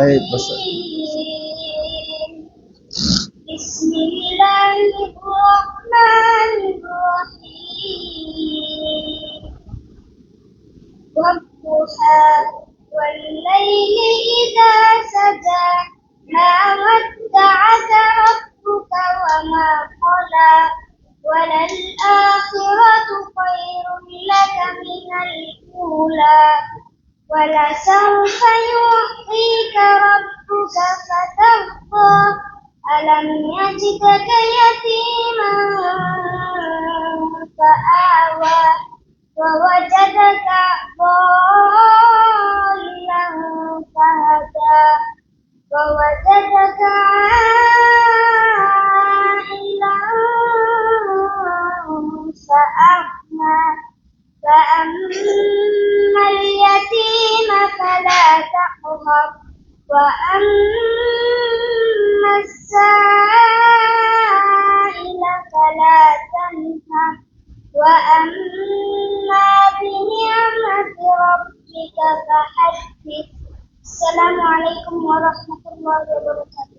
এই বসো। بسم الله الرحمن الرحيم والضحى والليل إذا سجى ما ودعك ربك وما قلى وللآخرة خير لك من الأولى ولسوف يعطيك ربك فترضى ألم يجدك يتيما فآوى ووجدك ضالا فهدى ووجدك عائلا فأغنى فأما اليتيم فلا تقهر وأما السائل فلا تنهر وأما بنعمة ربك فحدث. السلام عليكم ورحمة الله وبركاته.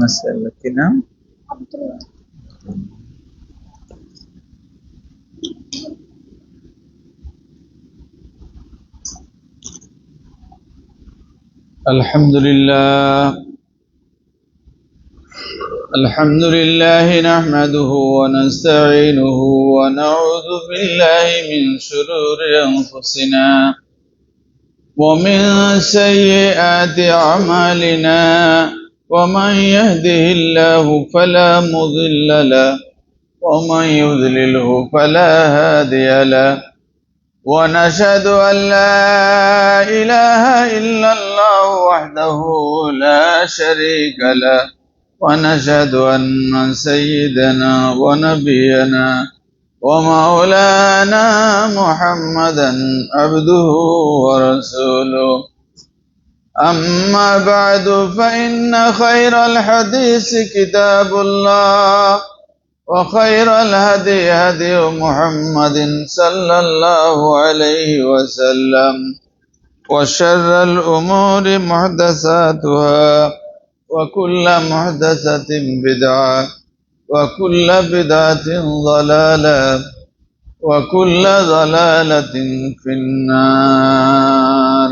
মাশাআল্লাহ কি নাম? আব্দুল্লাহ। الحمد لله نحمده ونستعينه ونعوذ بالله من شرور أنفسنا ومن سيئات أعمالنا ومن يهده الله فلا مضل له ومن يضلله فلا هادي له ونشهد أن لا إله إلا الله وحده لا شريك له ونشهد أن سيدنا ونبينا ومولانا محمدا عبده ورسوله أما بعد فإن خير الحديث كتاب الله وخير الهدي هدي محمد صلى الله عليه وسلم وشر الأمور محدثاتها وكل محدثة بدعة وكل بدعة ضلالة وكل ضلالة في النار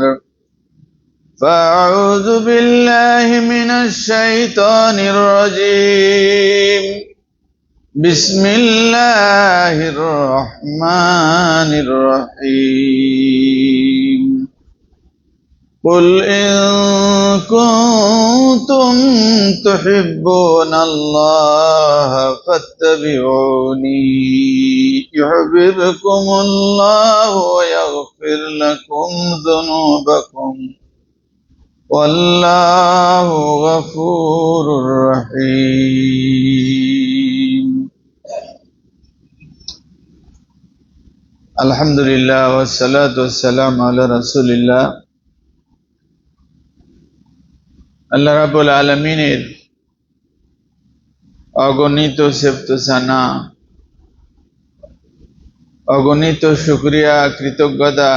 فأعوذ بالله من الشيطان الرجيم بسم الله الرحمن الرحيم قل إن كنتم تحبون الله فاتبعوني يحببكم الله ويغفر لكم ذنوبكم والله غفور رحيم الحمد لله والصلاة والسلام على رسول الله আল্লাহ রাব্বুল আলামিনের অগণিত সেফতসানা অগণিত শুকরিয়া কৃতজ্ঞতা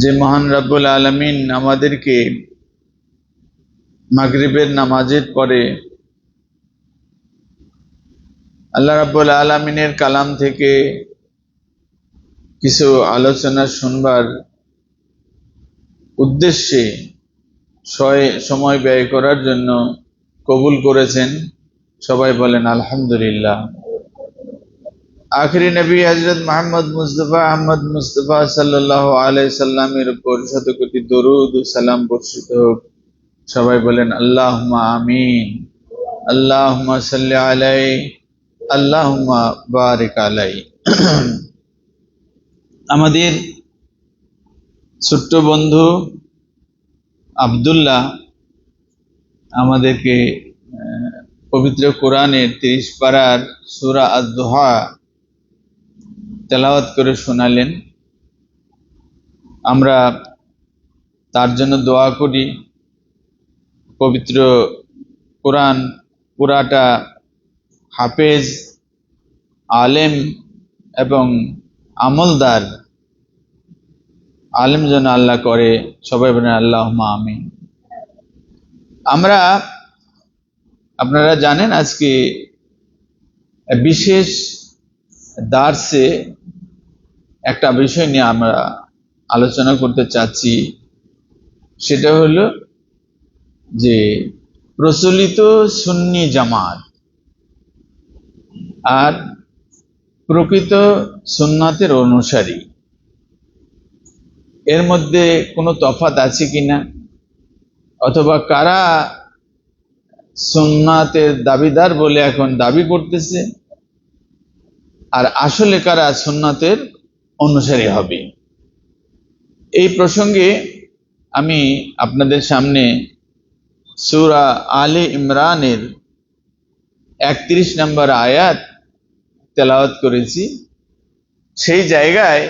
যে মহান রাব্বুল আলামিন আমাদেরকে মাগরিবের নামাজের পরে আল্লাহ রাব্বুল আলামিনের কালাম থেকে কিছু আলোচনা শুনবার উদ্দেশ্যে সময় ব্যয় করার জন্য কবুল করেছেন। সবাই বলেন আলহামদুলিল্লাহ। আখিরি নবী হযরত মুহাম্মদ মুস্তাফা আহমদ মুস্তাফা সাল্লাল্লাহু আলাইহি সাল্লামের উপর শত কোটি দরুদ ও সালাম বর্ষিত হোক। সবাই বলেন আল্লাহুম্মা আমিন। আল্লাহুম্মা সাল্লি আলাইহি আল্লাহুম্মা বারিক আলাইহি। আমাদের ছোট্ট বন্ধু আব্দুল্লাহ আমাদেরকে পবিত্র কোরআনের 30 পারার সূরা আদ-দুহা তেলাওয়াত করে শোনালেন। আমরা তার জন্য দোয়া করি পবিত্র কোরআন পুরাটা হাফেজ, আলেম এবং আমলদার আলেম যেন আল্লাহ করে। সবাই বলেন আল্লাহুম্মা আমিন। আমরা, আপনারা জানেন, আজকে বিশেষ দার্সে একটা বিষয় নিয়ে আমরা আলোচনা করতে চাচ্ছি। সেটা হলো যে প্রচলিত সুন্নি জামাত আর প্রকৃত সুন্নাতের অনুসারী, এর মধ্যে কোনো তফাৎ আছে কিনা, অথবা কারা সুন্নাতের দাবিদার বলে এখন দাবি করতেছে, আর আসলে কারা সুন্নাতের অনুসারী হবে। এই প্রসঙ্গে আমি আপনাদের সামনে সূরা আলে ইমরানের 31 নম্বর আয়াত তেলাওয়াত করেছি। সেই জায়গায়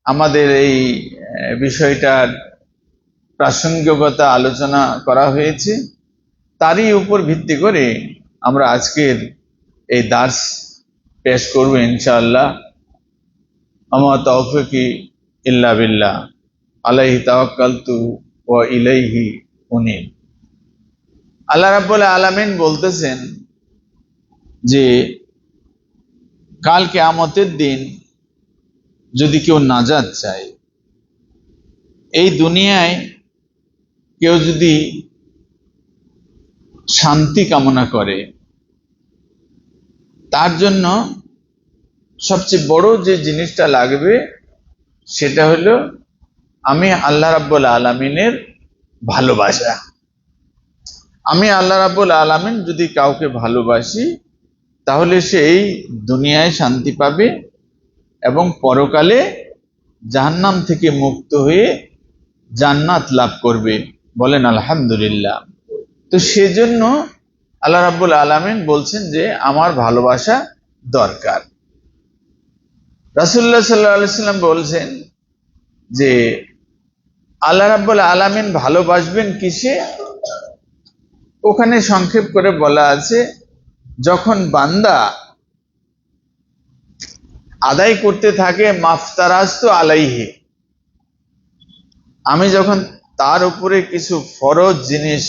আমাদের এই বিষয়টার প্রাসঙ্গিকতা আলোচনা করা হয়েছে। তারই উপর ভিত্তি করে আমরা আজকের এই দার্স পেশ করব ইনশাআল্লাহ। আমা তাওফিকি ইল্লা বিল্লাহ, আলাইহি তাওয়াক্কালতু ওয়া ইলাইহি উনীব। আল্লাহ রাব্বুল আলামিন বলতেছেন যে কাল কিয়ামতের দিন যদি কেউ নাজাত চায়, এই দুনিয়ায় কেউ যদি শান্তি কামনা করে, তার জন্য সবচেয়ে বড় যে জিনিসটা লাগবে সেটা হলো আমি আল্লাহ রাব্বুল আলামিনের ভালোবাসা। আমি আল্লাহ রাব্বুল আলামিন যদি কাউকে ভালোবাসি, তাহলে সে এই দুনিয়ায় শান্তি পাবে এবং পরকালে জাহান্নাম থেকে মুক্ত হয়ে জান্নাত লাভ করবে। বলেন আলহামদুলিল্লাহ। তো সেজন্য আল্লাহ রাব্বুল আলামিন বলছেন যে আমার ভালোবাসা দরকার। রাসূলুল্লাহ সাল্লাল্লাহু আলাইহি সাল্লাম বলছেন যে আল্লাহ রাব্বুল আলামিন ভালোবাসবেন কিসে? ওখানে সংক্ষেপ করে বলা আছে, যখন বান্দা আদায় করতে থাকে মাফতারাস্তু আলাইহি, আমি যখন তার উপরে কিছু ফরজ জিনিস,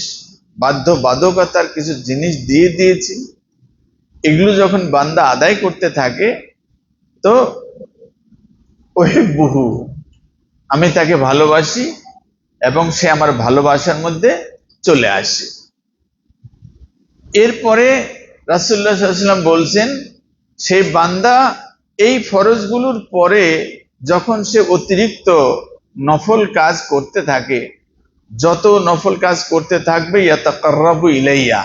বাধ্যবাধকতার কিছু জিনিস দিয়ে দিয়েছি, এগুলো যখন বান্দা আদায় করতে থাকে, তো উহিব্বুহু, আমি তাকে ভালোবাসি এবং সে আমার ভালোবাসার মধ্যে চলে আসে। এরপরে রাসূলুল্লাহ সাল্লাল্লাহু আলাইহি ওয়াসাল্লাম বলছেন, সেই বান্দা এই ফরজগুলোর পরে যখন সে অতিরিক্ত নফল কাজ করতে থাকে, যত নফল কাজ করতে থাকবে ইয়াতাকাররাবু ইলাইয়া,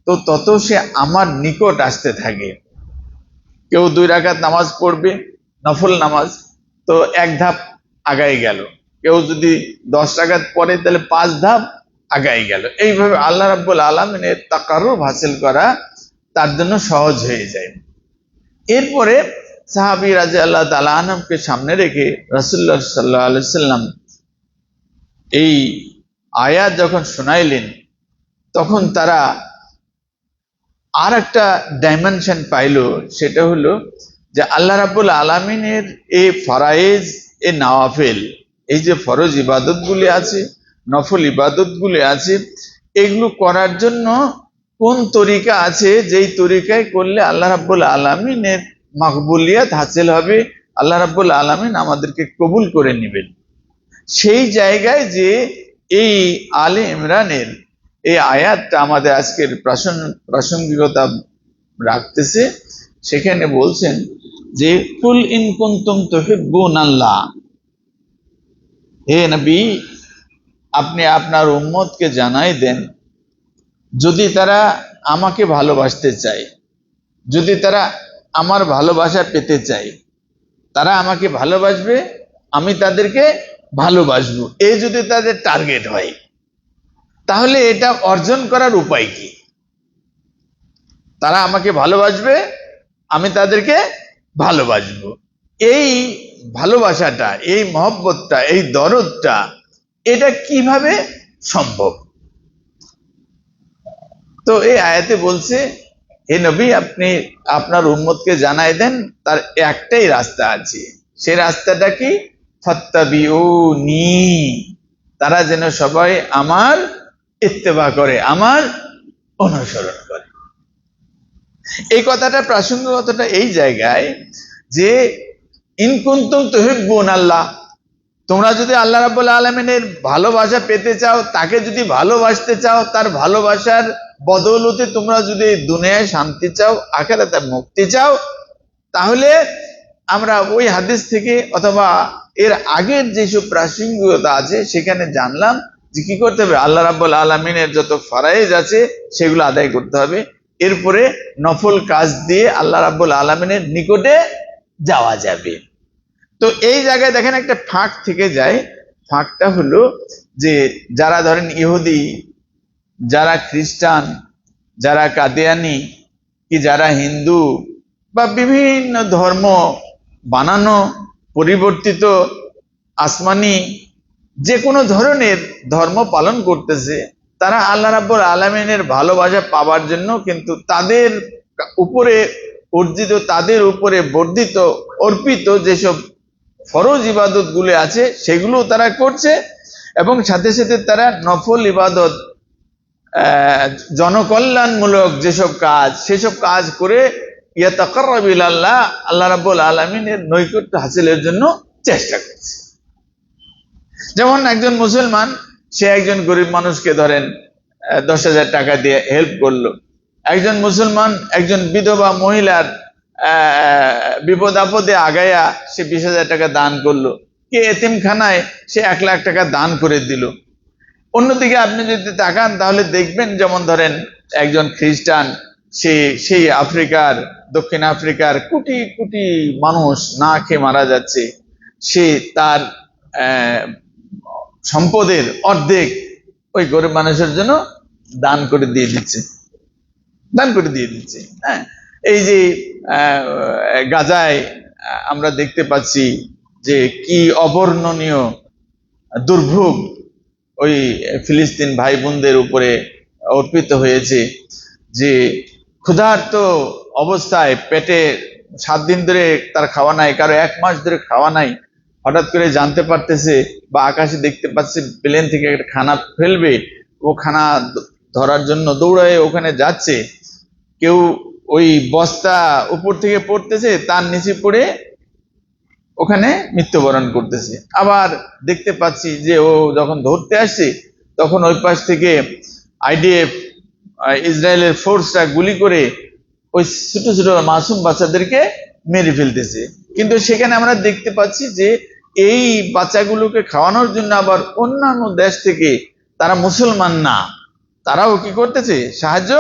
তো তত সে আমার নিকট আসতে থাকে। কেউ 2 রাকাত নামাজ পড়বে, নফল নামাজ, তো 1 ধাপ আগাই গেল। কেউ যদি 10 রাকাত পড়ে, তাহলে 5 ধাপ আগাই গেল। এইভাবে আল্লাহ রাব্বুল আলামিনের তাকাররুব হাসিল করা তার জন্য সহজ হয়ে যায়। এরপরে সাহাবী রাদিয়াল্লাহু তাআলা আনহুকে সামনে রেখে রাসূলুল্লাহ সাল্লাল্লাহু আলাইহি সাল্লাম এই আয়াত যখন শোনাইলেন, তখন তারা আর একটা ডাইমেনশন পাইল। সেটা হলো যে আল্লাহ রাব্বুল আলামিনের এই ফরায়েজ, এই নওয়াফিল, এই যে ফরজ ইবাদতগুলি আছে, নফল ইবাদতগুলি আছে, এগুলো করার জন্য কোন তরিকা আছে, যেই তরিকায় করলে আল্লাহ রাব্বুল আলামিনের মাকবুলিয়াত হাসিল হবে, আল্লাহ রাব্বুল আলামিন আমাদেরকে কবুল করে নেবেন। সেই জায়গায় যে এই আলে ইমরানের এই আয়াতটা আমাদের আজকের প্রাসঙ্গিকতা রাখতেছে, সেখানে বলছেন যে কুল ইন কুনতুম তুহিব্বুনাল্লাহ, হে নবী, আপনি আপনার উম্মতকে জানাই দেন, যদি তারা আমাকে ভালোবাসতে চায়, যদি তারা আমার ভালোবাসা পেতে চায়, তারা আমাকে ভালোবাসবে, আমি তাদেরকে ভালোবাসবো, এই যদি তাদের টার্গেট হয়, তাহলে এটা অর্জন করার উপায় কি? তারা আমাকে ভালোবাসবে, আমি তাদেরকে ভালোবাসবো, এই ভালোবাসাটা, এই মহব্বতটা, এই দরদটা, এটা কিভাবে সম্ভব? তো এই আয়াতে বলছে, হে নবী, আপনি আপনার উম্মতকে জানাই দেন তার একটাই রাস্তা আছে। সেই রাস্তাটা কি? ফাত্তাবিউনি, তারা যেন সবাই আমার ইত্তেবা করে, আমার অনুসরণ করে। এই কথাটা প্রাসঙ্গিকতাটা এই জায়গায় যে ইন কুনতুম তুহিব্বুন আল্লাহ, তোমরা যদি আল্লাহ রাব্বুল আলামিনের ভালোবাসা পেতে চাও, তাকে যদি ভালোবাসতে চাও, তার ভালোবাসার বদৌলতে তোমরা যদি দুনিয়ায় শান্তি চাও, আখিরাতে মুক্তি চাও, তাহলে আমরা ওই হাদিস থেকে অথবা এর আগের যেসব প্রাসঙ্গিকতা আছে সেখানে জানলাম যে কি করতে হবে, আল্লাহ রাব্বুল আলামিনের যত ফরায়েজ আছে সেগুলো আদায় করতে হবে, এরপরে নফল কাজ দিয়ে আল্লাহ রাব্বুল আলামিনের নিকটে যাওয়া যাবে। তো এই জায়গায় দেখেন একটা ফাঁক থেকে যায়। ফাঁকটা হলো যে যারা ধরেন ইহুদি, যারা খ্রিস্টান, যারা কাদিয়ানি, কি যারা হিন্দু বা বিভিন্ন ধর্ম বানানো পরিবর্তিত আসমানি যে কোনো ধরনের ধর্ম পালন করতেছে, তারা আল্লাহ রাব্বুল আলামিনের ভালোবাসা পাওয়ার জন্য কিন্তু তাদের উপরে অর্জিত, তাদের উপরে বর্ধিত অর্পিত যেসব ফরজ ইবাদত গুলো আছে সেগুলো তারা করছে, এবং সাথে সাথে তারা নফল ইবাদত, জনকল্যাণমূলক যেসব কাজ, সেসব কাজ করে ইয়াতাকাররাবু ইলাল্লাহ, আল্লাহ রাব্বুল আলামিনের নৈকট্য হাসিলের জন্য চেষ্টা করছে। যেমন একজন মুসলমান, সে একজন গরিব মানুষকে ধরেন 10,000 টাকা দিয়ে হেল্প করলো। একজন মুসলমান একজন বিধবা মহিলার বিপদ আপদে আগায়া সে 20,000 টাকা দান করলো। কে এতিমখানায় সে 1 লাখ টাকা দান করে দিল। অন্যদিকে আপনি যদি তাকান তাহলে দেখবেন, যেমন ধরেন একজন খ্রিস্টান, সে সেই আফ্রিকার, দক্ষিণ আফ্রিকার কোটি কোটি মানুষ না খেয়ে মারা যাচ্ছে, সে তার সম্পদের অর্ধেক ওই গরিব মানুষের জন্য দান করে দিয়ে দিচ্ছে, দান করে দিয়ে দিচ্ছে। হ্যাঁ, এই যে গাজায় আমরা দেখতে পাচ্ছি যে কি অবর্ণনীয় দুর্ভোগ ওই ফিলিস্তিন ভাই বোনদের উপরে অর্পিত হয়েছে, যে ক্ষুধার্ত অবস্থায় পেটে 7 দিন ধরে তার খাওয়া নাই, কারো 1 মাস ধরে খাওয়া নাই, হঠাৎ করে জানতে পারতেছে বা আকাশে দেখতে পাচ্ছে প্লেন থেকে একটা খানা ফেলবে, ও খানা ধরার জন্য দৌড়ায় ওখানে যাচ্ছে, কেউ ওই বস্তা উপর থেকে পড়তেছে, তার নিচে পড়ে ওখানে মৃত্যুবরণ করতেছে। আবার দেখতে পাচ্ছি যে ও যখন ধরতে আসছে তখন ওই পাশ থেকে আইডিএফ, ইসরায়েলের ফোর্সরা গুলি করে ওই ছোট ছোট মাসুম বাচ্চাদেরকে মেরে ফেলতেছে। কিন্তু সেখানে আমরা দেখতে পাচ্ছি যে এই বাচ্চাগুলোকে খাওয়ানোর জন্য আবার অন্যান্য দেশ থেকে, তারা মুসলমান না, তারাও কি করতেছে, সাহায্য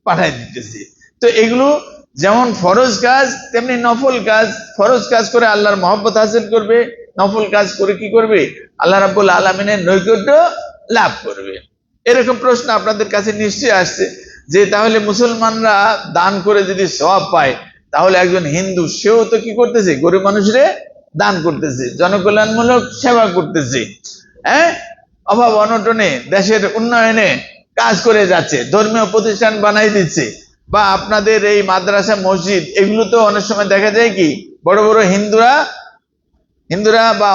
পাঠাই দিতেছে। তো এগুলো যেমন ফরজ কাজ তেমনি নফল কাজ। ফরজ কাজ করে আল্লাহর মহব্বত হাসিল করবে, নফল কাজ করে কি করবে, আল্লাহ রাব্বুল আলামিনের নৈকট্য লাভ করবে। এরকম প্রশ্ন আপনাদের কাছে নিশ্চয়ই আসছে যে তাহলে মুসলমানরা দান করে যদি সওয়াব পায়, তাহলে একজন হিন্দু সেও তো কি করতেছে, গরিব মানুষরে দান করতেছে, জনকল্যাণমূলক সেবা করতেছে, হ্যাঁ, অভাব অনটনে দেশের উন্নয়নে কাজ করে যাচ্ছে, ধর্মীয় প্রতিষ্ঠান বানাই দিচ্ছে। বা আপনাদের এই মাদ্রাসা মসজিদ এগুলো তো অনেক সময় দেখা যায় কি বড় বড় হিন্দুরা বা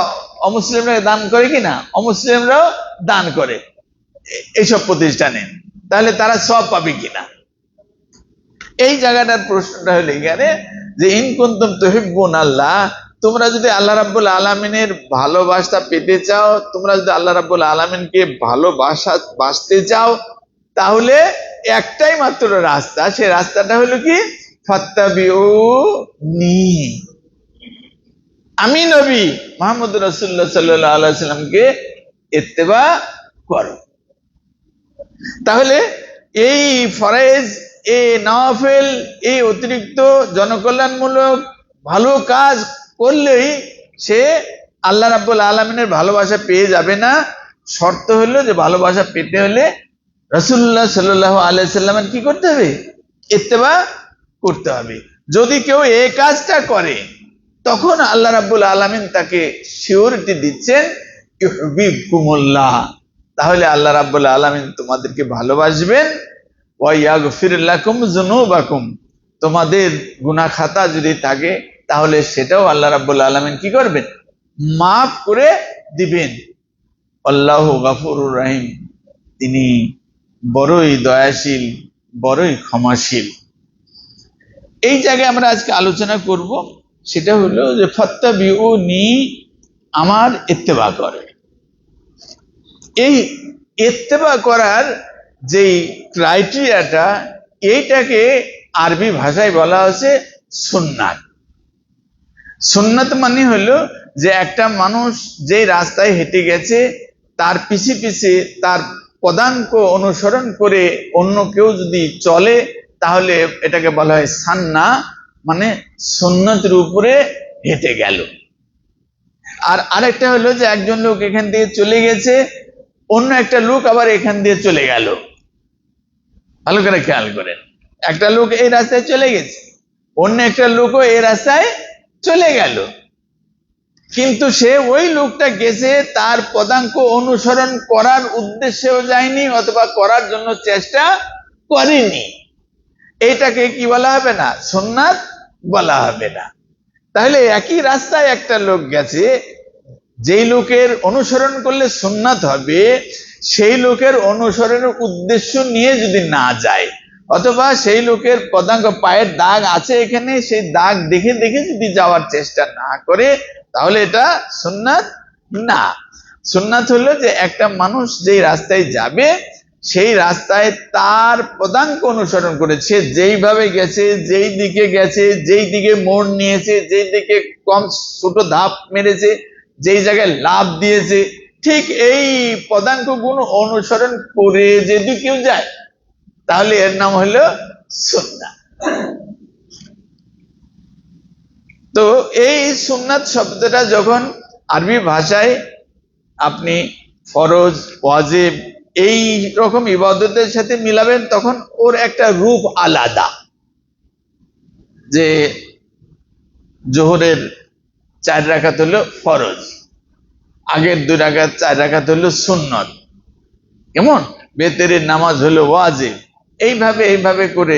অমুসলিমরা দান করে কিনা, অমুসলিমরাও দান করে এইসব প্রতিষ্ঠানে, তাহলে তারা সওয়াব পাবে কিনা? এই জায়গাটার প্রশ্নটা হলো এখানে যে ইন কুনতুম তুহিব্বুন আল্লাহ, তোমরা যদি আল্লাহ রাব্বুল আলামিনের ভালোবাসা পেতে চাও, তোমরা যদি আল্লাহ রাব্বুল আলামিনকে ভালোবাসতে চাও, তাহলে একটাই মাত্র রাস্তা, সেই রাস্তাটা হলো কি, ফাত্তাবিউনি, আমি নবী মুহাম্মদ রাসূলুল্লাহ সাল্লাল্লাহু আলাইহি সাল্লামকে ইত্তেবা করো। তাহলে এই ফরজ, এই নফল, এই অতিরিক্ত জনকল্যাণমূলক ভালো কাজ করলেই সে আল্লাহ রাব্বুল আলামিনের ভালোবাসা পেয়ে যাবে না। শর্ত হলো যে ভালোবাসা পেতে হলে রাসূলুল্লাহ সাল্লাল্লাহু আলাইহি সাল্লামের কি করতে হবে, ইত্তেবা করতে হবে। যদি কেউ এই কাজটা করে তখন আল্লাহ রাব্বুল আলামিন তাকে সিওরিটি দিচ্ছেন ইউহিব্বুকুমুল্লাহ, তাহলে আল্লাহ রাব্বুল আলামিন তোমাদেরকে ভালোবাসবেন, ওয়া ইয়াগফির লাকুম যুনুবাকুম, তোমাদের গুনাহ খাতা যদি থাকে তাহলে সেটাও আল্লাহ রাব্বুল আলামিন কি করবেন, মাফ করে দিবেন। আল্লাহু গফুরুর রহিম, তিনি বড়ই দয়াশীল, বড়ই ক্ষমাশীল। এই জায়গায় আমরা আজকে আলোচনা করব, সেটা হলো যে ফাত্তাবিউনি, আমার ইত্তেবা করে। এই ইত্তেবা করার যেই ক্রাইটেরিয়াটা, এইটাকে আরবি ভাষায় বলা হচ্ছে সুন্নাত। সুন্নাত মানে হলো যে একটা মানুষ যেই রাস্তায় হেঁটে গেছে, তার পিছে পিছে তার পদাঙ্ক অনুসরণ করে অন্য কেউ যদি চলে, তাহলে এটাকে বলা হয় সান্না, মানে সুন্নতের উপরে হেঁটে গেল। আর আরেকটা হলো যে একজন লোক এখান দিয়ে চলে গেছে, অন্য একটা লোক আবার এখান দিয়ে চলে গেল। ভালো করে খেয়াল করেন, একটা লোক এই রাস্তায় চলে গেছে, অন্য একটা লোকও এই রাস্তায় চলে গেল, কিন্তু সে ওই লোকটা গেছে তার পদাঙ্ক অনুসরণ করার উদ্দেশ্যেও যায়নি, অথবা করার জন্য চেষ্টা করেনি। এইটাকে কি বলা হবে না? সুন্নাত বলা হবে না। তাহলে একই রাস্তায় একটা লোক গেছে, যেই লোকের অনুসরণ করলে সুন্নাত হবে, সেই লোকের অনুসরণের উদ্দেশ্য নিয়ে যদি না যায়, অথবা সেই লোকের পদাঙ্ক পায়ের দাগ আছে এখানে, সেই দাগ দেখে দেখে যদি যাওয়ার চেষ্টা না করে, তাহলে এটা সুন্নাত না। সুন্নাত হলো যে একটা মানুষ যেই রাস্তায় যাবে, সেই রাস্তায় তার পদাঙ্ক অনুসরণ করেছে, যেইভাবে গেছে, যেই দিকে গেছে, যেই দিকে মোড় নিয়েছে, যেই দিকে কম ছোট ধাপ মেরেছে, যেই জায়গায় লাভ দিয়েছে, ঠিক এই পদাঙ্ক গুণ অনুসরণ করে যদি কেউ যায়, তাহলে এর নাম হলো সুন্নাত। তো এই সুন্নাত শব্দটা যখন আরবি ভাষায় আপনি ফরজ, ওয়াজিব এই রকম ইবাদতের সাথে মিলাবেন, তখন ওর একটা রূপ আলাদা। যে জোহরের 4 রাকাত হলো ফরজ, আগের 2 রাকাত 4 রাকাত হলো সুন্নত, কেমন বেতেরের নামাজ হলো ওয়াজিব। এইভাবে করে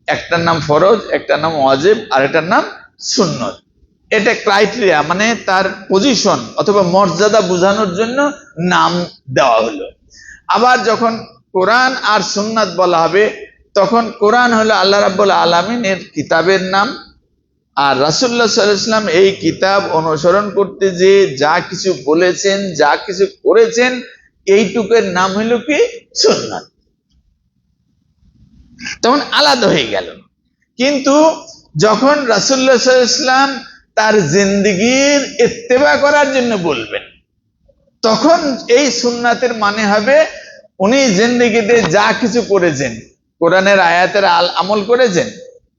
একটার নাম ফরজ, একটার নাম ওয়াজিব, আর একটার নাম সুন্নত। এটা ক্রাইটেরিয়া, মানে তার পজিশন অথবা মর্যাদা বোঝানোর জন্য নাম দেওয়া হলো। আবার যখন কোরআন আর সুন্নাত বলা হবে, তখন কোরআন হলো আল্লাহ রাব্বুল আলামিনের কিতাবের নাম, আর রাসূলুল্লাহ সাল্লাল্লাহু আলাইহি ওয়াসাল্লাম এই কিতাব অনুসরণ করতে যে যা কিছু বলেছেন, যা কিছু করেছেন, এইটুকের নাম হলো কি? সুন্নাত। তখন আলাদা হয়ে গেল। কিন্তু যখন রাসূলুল্লাহ সাল্লাল্লাহু আলাইহি ওয়াসাল্লাম তার জিন্দেগীর ইত্তেবা করার জন্য বলবেন, তখন এই সুন্নাতের মানে হবে উনি জিন্দেগিতে যা কিছু করেছেন, কোরআনের আয়াতের আমল করেছেন,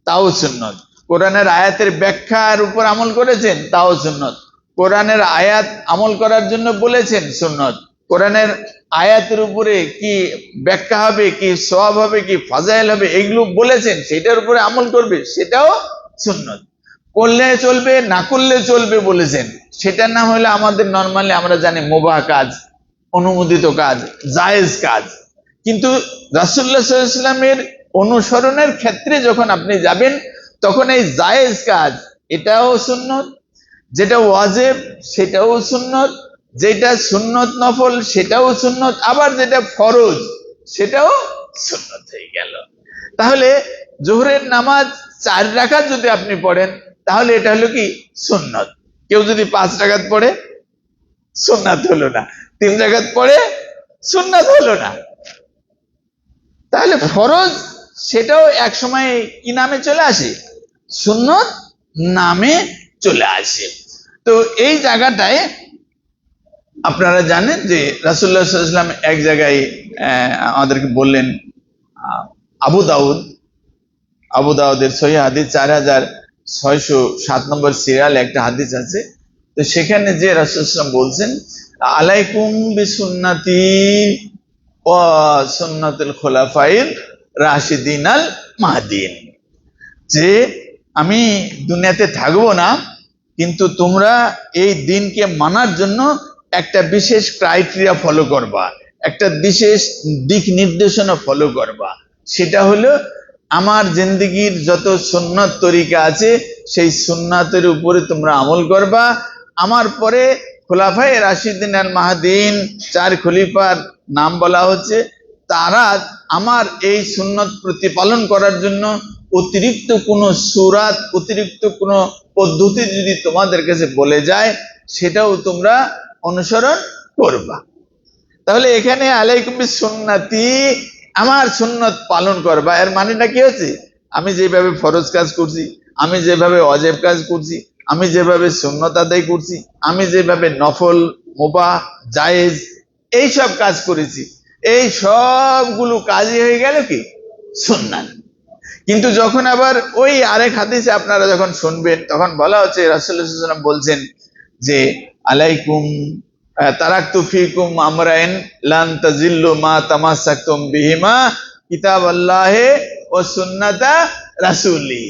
তাও সুন্নত। কোরআনের আয়াতের ব্যাখ্যার উপর আমল করেছেন, তাও সুন্নত। কোরআনের আয়াত আমল করার জন্য বলেছেন, সুন্নত। কোরআনের আয়াতের উপরে কি ব্যাখ্যা হবে, কি সওয়াব হবে, কি ফাজাইল হবে, এগুলো বলেছেন, সেটার উপরে আমল করবে, সেটাও সুন্নত। করলে চলবে, না করলে চলবে বলেছেন, সেটার নাম হলো আমাদের নরমালি আমরা জানি মুবাহ কাজ, অনুমোদিত কাজ, জায়েজ কাজ। কিন্তু রাসূলুল্লাহ সাল্লাল্লাহু আলাইহি ওয়াসাল্লামের অনুসরণের ক্ষেত্রে যখন আপনি যাবেন, তখন এই জায়েজ কাজ এটাও সুন্নত, যেটা ওয়াজিব সেটাও সুন্নত, যেটা সুন্নত নফল সেটাও সুন্নত, আবার যেটা ফরজ সেটাও সুন্নত হয়ে গেল। তাহলে জোহরের নামাজ 4 রাকাত যদি আপনি পড়েন, তাহলে এটা হলো কি? সুন্নত। কেউ যদি 5 রাকাত পড়ে, সুন্নাত হলো না। 3 রাকাত পড়ে, সুন্নাত হলো না। তাহলে ফরজ সেটাও এক সময় কি নামে চলে আসে? সুন্নত নামে চলে আসে। তো এই জায়গাটায় আপনারা জানেন যে রাসূলুল্লাহ সাল্লাল্লাহু আলাইহি ওয়াসাল্লাম এক জায়গায় আমাদেরকে বললেন, আবু দাউদের সহিহ হাদিস 4607 নম্বর সিরিয়াল একটা হাদিস আছে। তো সেখানে যে রাসূলুল্লাহ সাল্লাল্লাহু আলাইহি ওয়াসাল্লাম বলছেন, আলাইকুম বিসুন্নতি ওয়া সুন্নাতুল খুলাফাইর রাশিদিনাল মাহদিন, যে আমি দুনিয়াতে থাকবো না, কিন্তু তোমরা এই দিনকে মানার জন্য একটা বিশেষ ক্রাইটেরিয়া ফলো করবা, একটা বিশেষ দিক নির্দেশনা ফলো করবা। সেটা হলো আমার জিন্দেগির যত সুন্নাত তরিকা আছে, সেই সুন্নাতের উপরে তোমরা আমল করবা, আমার পরে খোলাফায়ে রাশিদিন আল মাহদিন, 4 খলিফার নাম বলা হচ্ছে। তারা আমার এই সুন্নত প্রতিপালন করার জন্য অতিরিক্ত কোনো সুরাত, অতিরিক্ত কোনো পদ্ধতি যদি তোমাদের কাছে বলে যায়, সেটাও তোমরা অনুসরণ করবা। তাহলে এখানে আলাইকুম বিসুন্নতি, আমার সুন্নত পালন করবা, এর মানেটা কি হচ্ছে? আমি যেভাবে ফরজ কাজ করছি, আমি যেভাবে ওয়াজিব কাজ করছি, আমি যেভাবে সুন্নত আদায় করছি, আমি যেভাবে নফল, মুবাহ, জায়েজ এইসব কাজ করেছি, এই সবগুলো কাজই হয়ে গেল কি সুন্নাত। কিন্তু যখন আবার ওই আরেক হাদিসে আপনারা যখন শুনবেন, তখন বলা হচ্ছে রাসূলুল্লাহ সাল্লাল্লাহু আলাইহি ওয়াসাল্লাম বলছেন যে আলাইকুম তারাকতু ফিকুম আমরাইন লান তাজিল্লু মা তামাসসাকতুম বিহিমা কিতাবাল্লাহি ওয়া সুন্নাতা রাসূলি।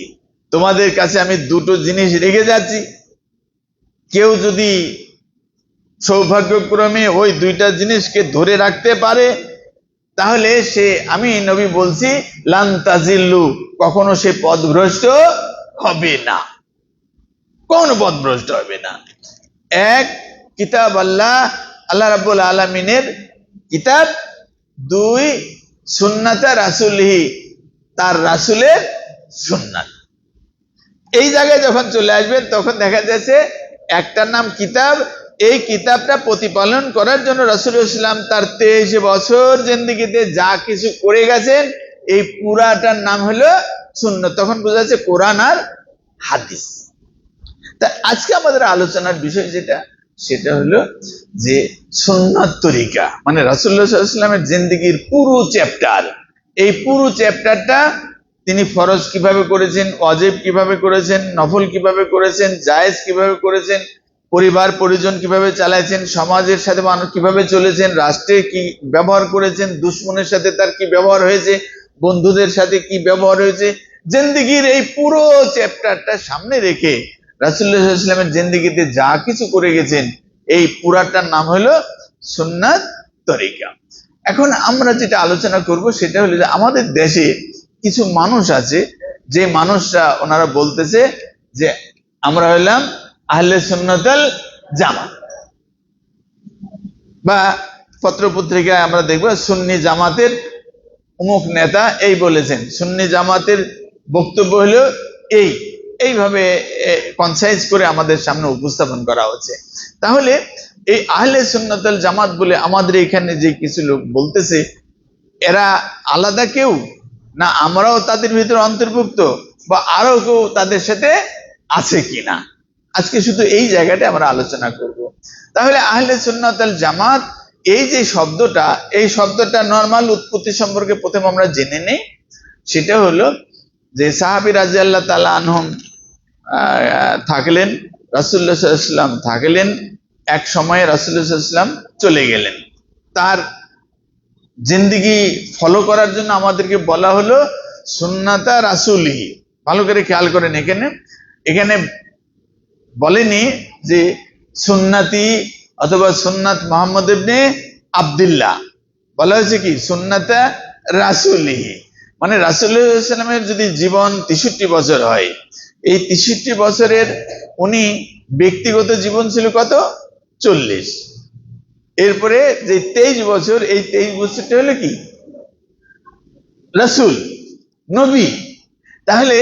তোমাদের কাছে আমি দুটো জিনিস রেখে যাচ্ছি, কেউ যদি সৌভাগ্যক্রমে ওই দুইটা জিনিসকে ধরে রাখতে পারে, তাহলে সে, আমি নবী বলছি, লান তাজিল্লু, কখনো সে পথভ্রষ্ট হবে না, কোন পথভ্রষ্ট হবে না। এক, কিতাব আল্লাহ, আল্লাহ রাব্বুল আলামিনের কিতাব। 2, সুন্নাতা রাসূলিহি, তার রাসূলের সুন্নাত। এই জায়গায় যখন চলে আসবেন, তখন দেখা যাচ্ছে একটার নাম কিতাব, এই কিতাবটা প্রতিপালন করার জন্য রাসূলুল্লাহ সাল্লাল্লাহু আলাইহি ওয়াসাল্লাম তার 23 বছর জিন্দেগিতে যা কিছু করে গেছেন, এই পুরাটার নাম হলো সুন্নাত। তখন বোঝা যাচ্ছে কোরআন আর হাদিস। তা আজকে আমাদের আলোচনার বিষয় যেটা, সেটা হলো যে সুন্নাত তরিকা, মানে রাসূলুল্লাহ সাল্লাল্লাহু আলাইহি ওয়াসাল্লামের জিন্দেগির পুরো চ্যাপ্টার। এই পুরো চ্যাপ্টারটা তিনি ফরজ কিভাবে করেছেন, ওয়াজিব কিভাবে করেছেন, নফল কিভাবে করেছেন, জায়েজ কিভাবে করেছেন, পরিবার পরিজন কিভাবে চালাইছেন, সমাজের সাথে মানুষ কিভাবে চলেছেন, রাষ্ট্রে কি ব্যবহার করেছেন, দুশমনের সাথে তার কি ব্যবহার হয়েছে, বন্ধুদের সাথে কি ব্যবহার হয়েছে, জিন্দেগির এই পুরো চ্যাপ্টারটা সামনে রেখে রাসূলুল্লাহ সাল্লাল্লাহু আলাইহি ওয়াসাল্লামের জিন্দেগিতে যা কিছু করে গেছেন, এই পুরাটার নাম হলো সুন্নাত তরিকা। এখন আমরা যেটা আলোচনা করব সেটা হলো যে আমাদের দেশে কিছু মানুষ আছে, যে মানুষরা ওনারা বলতেছে যে আমরা হইলাম আহলে সুন্নাতুল জামাত, বা পত্রপত্রিকায় আমরা দেখব সুন্নি জামাতের অমুক নেতা এই বলেছেন, সুন্নি জামাতের বক্তব্য হলো এইভাবে কনসাইজ করে আমাদের সামনে উপস্থাপন করা হচ্ছে। তাহলে এই আহলে সুন্নাতুল জামাত বলে আমাদের এখানে যে কিছু লোক বলতেছে, এরা আলাদা কেউ না আমরাও তাদের ভিতরে অন্তর্ভুক্ত, বা আরো কেউ তাদের সাথে আছে কিনা, আজকে শুধু এই জায়গাটা আমরা আলোচনা করব। তাহলে আহলে সুন্নাতুল জামাত এই যে শব্দটা, এই শব্দটা নরমাল উৎপত্তি সম্পর্কে প্রথমে আমরা জেনে নেই। সেটা হলো যে সাহাবী রাদিয়াল্লাহু তাআলা আনহুম থাকলেন, রাসূলুল্লাহ সাল্লাল্লাহু আলাইহি ওয়াসাল্লাম থাকলেন, এক সময়ে রাসূলুল্লাহ সাল্লাল্লাহু আলাইহি ওয়াসাল্লাম চলে গেলেন। তার জিন্দেগি ফলো করার জন্য আমাদেরকে বলা হলো সুন্নাতা রাসূলিহি। ভালো করে খেয়াল করেন, এখানে বলেনি যে সুন্নতি অথবা সুন্নাত মুহাম্মদ ইবনে আব্দুল্লাহ, বলা হয়েছে কি সুন্নাতা রাসূলিহি। মানে রাসূলুল্লাহ সাল্লাল্লাহু আলাইহি ওয়াসাল্লামের যদি জীবন 63 বছর হয়, এই 63 বছরের উনি ব্যক্তিগত জীবন ছিল কত? 40। এরপরে যে 23 বছর, এই 23 বছরটা হলো কি রাসূল, নবী। তাহলে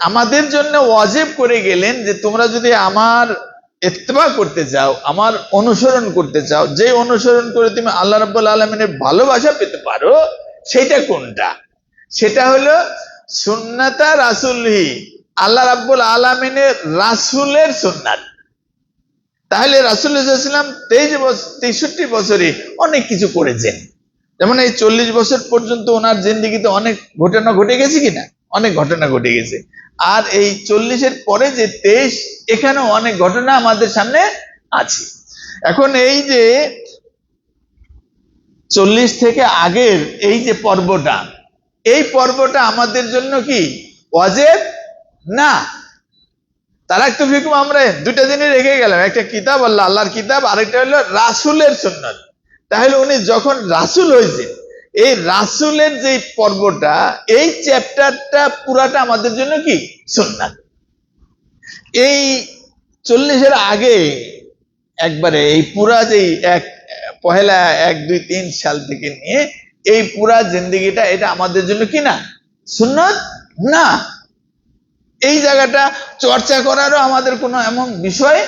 আমাদের জন্য ওয়াজিব করে গেলেন যে তোমরা যদি আমার ইত্তেবা করতে চাও, আমার অনুসরণ করতে চাও, যে অনুসরণ করে তুমি আল্লাহ রাব্বুল আলামিনের ভালোবাসা পেতে পারো, সেটা কোনটা? সেটা হলো সুন্নাতা রাসূলিহি, আল্লাহ রাব্বুল আলামিনের রাসূলের সুন্নাত। তাহলে রাসূলুল্লাহ সাল্লাল্লাহু আলাইহি ওয়াসাল্লাম 63 বছরে অনেক কিছু করেছেন। যেমন এই 40 বছর পর্যন্ত ওনার জিন্দেগিতে অনেক ঘটনা ঘটে গেছে কিনা, অনেক ঘটনা ঘটে গেছে। আর এই 40-এর পরে যে 23, এখানেও অনেক ঘটনা আমাদের সামনে আছে। এখন এই যে 40 থেকে আগের এই যে পর্বটা, এই পর্বটা আমাদের জন্য কি ওয়াজিব না। তারাকতু ফিকুম আমরা দুইটা জিনিস রেখে গেলাম, একটা কিতাব আল্লাহর কিতাব, আরেকটা হলো রাসূলের সুন্নাত। তাহলে উনি যখন রাসূল হয়েছেন, এই রাসূলের যে পর্বটা, এই চ্যাপ্টারটা পুরাটা আমাদের জন্য কি সুন্নাত। এই 40-এর আগে একবারে এই পুরা যে এক পহেলা 1, 2, 3 সাল থেকে নিয়ে এই পুরা জিন্দেগিটা, এটা আমাদের জন্য কি না সুন্নত না। এই জায়গাটা চর্চা করারও আমাদের কোনো এমন বিষয়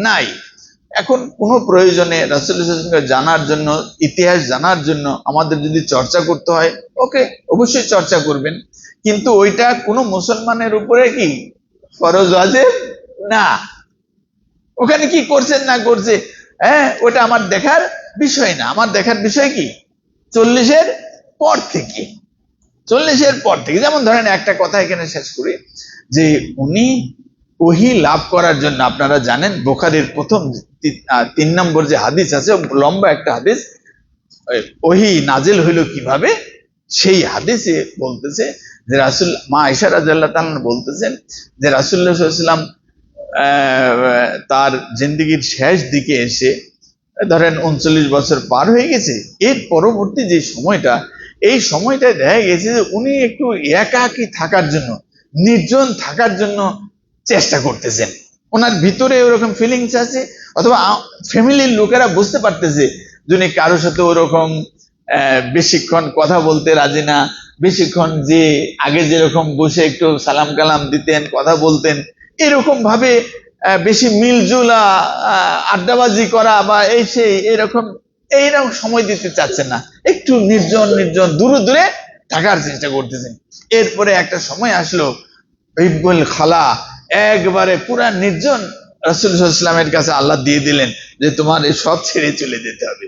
নাই। এখন কোনো প্রয়োজনে রাসূলুল্লাহ জানার জন্য, ইতিহাস জানার জন্য আমাদের যদি চর্চা করতে হয়, ওকে, অবশ্যই চর্চা করবেন, কিন্তু ওইটা কোনো মুসলমানের উপরে কি ফরজ ওয়াজিব না। ওখানে কি করছেন না করছে, ওটা আমার দেখার বিষয় না। আমার দেখার বিষয় কি 40-এর পর থেকে। 40-এর পর থেকে, যেমন ধরেন একটা কথা এখানে শেষ করি, যে উনি ওহী লাভ করার জন্য, আপনারা জানেন বুখারীর প্রথম 3 নম্বর যে হাদিস আছে, লম্বা একটা হাদিস, ওহী নাজিল হইল কিভাবে, সেই হাদিসে বলতেছে যে রাসূল, মা আয়েশা রাদিয়াল্লাহু তাআলা বলতেছেন যে রাসূলুল্লাহ সাল্লাল্লাহু আলাইহি ওয়াসাল্লাম তার জিন্দেগীর শেষ দিকে এসে, ধরেন 39 বছর পার হয়ে গেছে, এর পরবর্তী যে সময়টা, এই সময়টায় দেখা গেছে যে উনি একটু একাকী থাকার জন্য, নির্জন থাকার জন্য চেষ্টা করতেছেন। ওনার ভিতরে ওরকম ফিলিংস আছে, অথবা ফ্যামিলির লোকেরা বুঝতে পারতেছে যে উনি কারোর সাথে ওরকম বেশিক্ষণ কথা বলতে রাজি না, বেশিক্ষণ যে আগে যেরকম বসে একটু সালাম কালাম দিতেন, কথা বলতেন, এরকম ভাবে বেশি মিলজুলা আড্ডাবাজি করা বা এই সেই এইরকম সময় দিতে চাচ্ছেন না, একটু নির্জন নির্জন দূরে দূরে থাকার চেষ্টা করতেছেন। এরপরে একটা সময় আসলো, ইবুল খালা, একবারে পুরা নির্জন, রাসূলুল্লাহ সাল্লাল্লাহু আলাইহি ওয়াসাল্লামের কাছে আল্লাহ দিয়ে দিলেন যে তোমার এই সব ছেড়ে চলে যেতে হবে।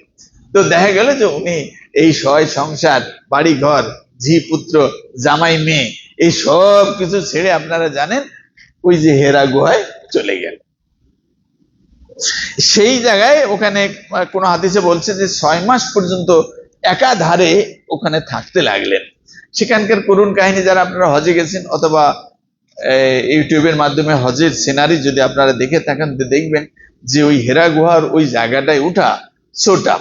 তো দেখা গেল যে উনি এই সয় সংসার, বাড়ি ঘর, ঝি পুত্র, জামাই মেয়ে, এই সব কিছু ছেড়ে আপনারা জানেন ওই যে হেরা গুহায় চলে গেল। সেই জায়গায় ওখানে কোন হাদিসে বলছে যে 6 মাস পর্যন্ত একাধারে ওখানে থাকতে লাগলেন। সেখানকার করুণ কাহিনী, যারা আপনারা হজে গেছেন অথবা ইউটিউবের মাধ্যমে হজের সিনারি যদি আপনারা দেখে থাকেন, দেখবেন যে ওই হেরা গুহার ওই জায়গাটায় উঠা ছোটা,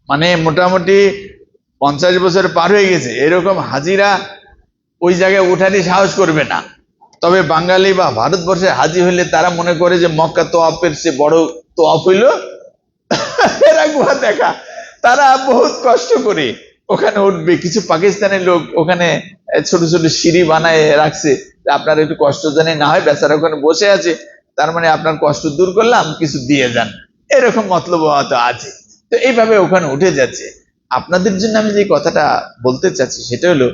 মানে মোটামুটি 50 বছর পার হয়ে গেছে, এরকম হাজিরা ওই জায়গায় উঠারই সাহস করবে না। তবে বাঙালি বা ভারতবর্ষে হাজি হইলে তারা মনে করে যে মক্কা তোয়াফের চেয়ে বড় তোয়াফ হইল হেরা গুহা দেখা। তারা বহুত কষ্ট করে ওখানে উঠবে। কিছু পাকিস্তানের লোক ওখানে ছোট ছোট সিঁড়ি বানায় রাখছে, আপনার একটু কষ্ট জানি না হয়, বেচারা ওখানে বসে আছে, তার মানে আপনার কষ্ট দূর করলাম, কিছু দিয়ে যান, এরকম মতলব হয়তো আছে। তো এইভাবে ওখানে উঠে যাচ্ছে। আপনাদের জন্য আমি যে কথাটা বলতে চাচ্ছি সেটা হলো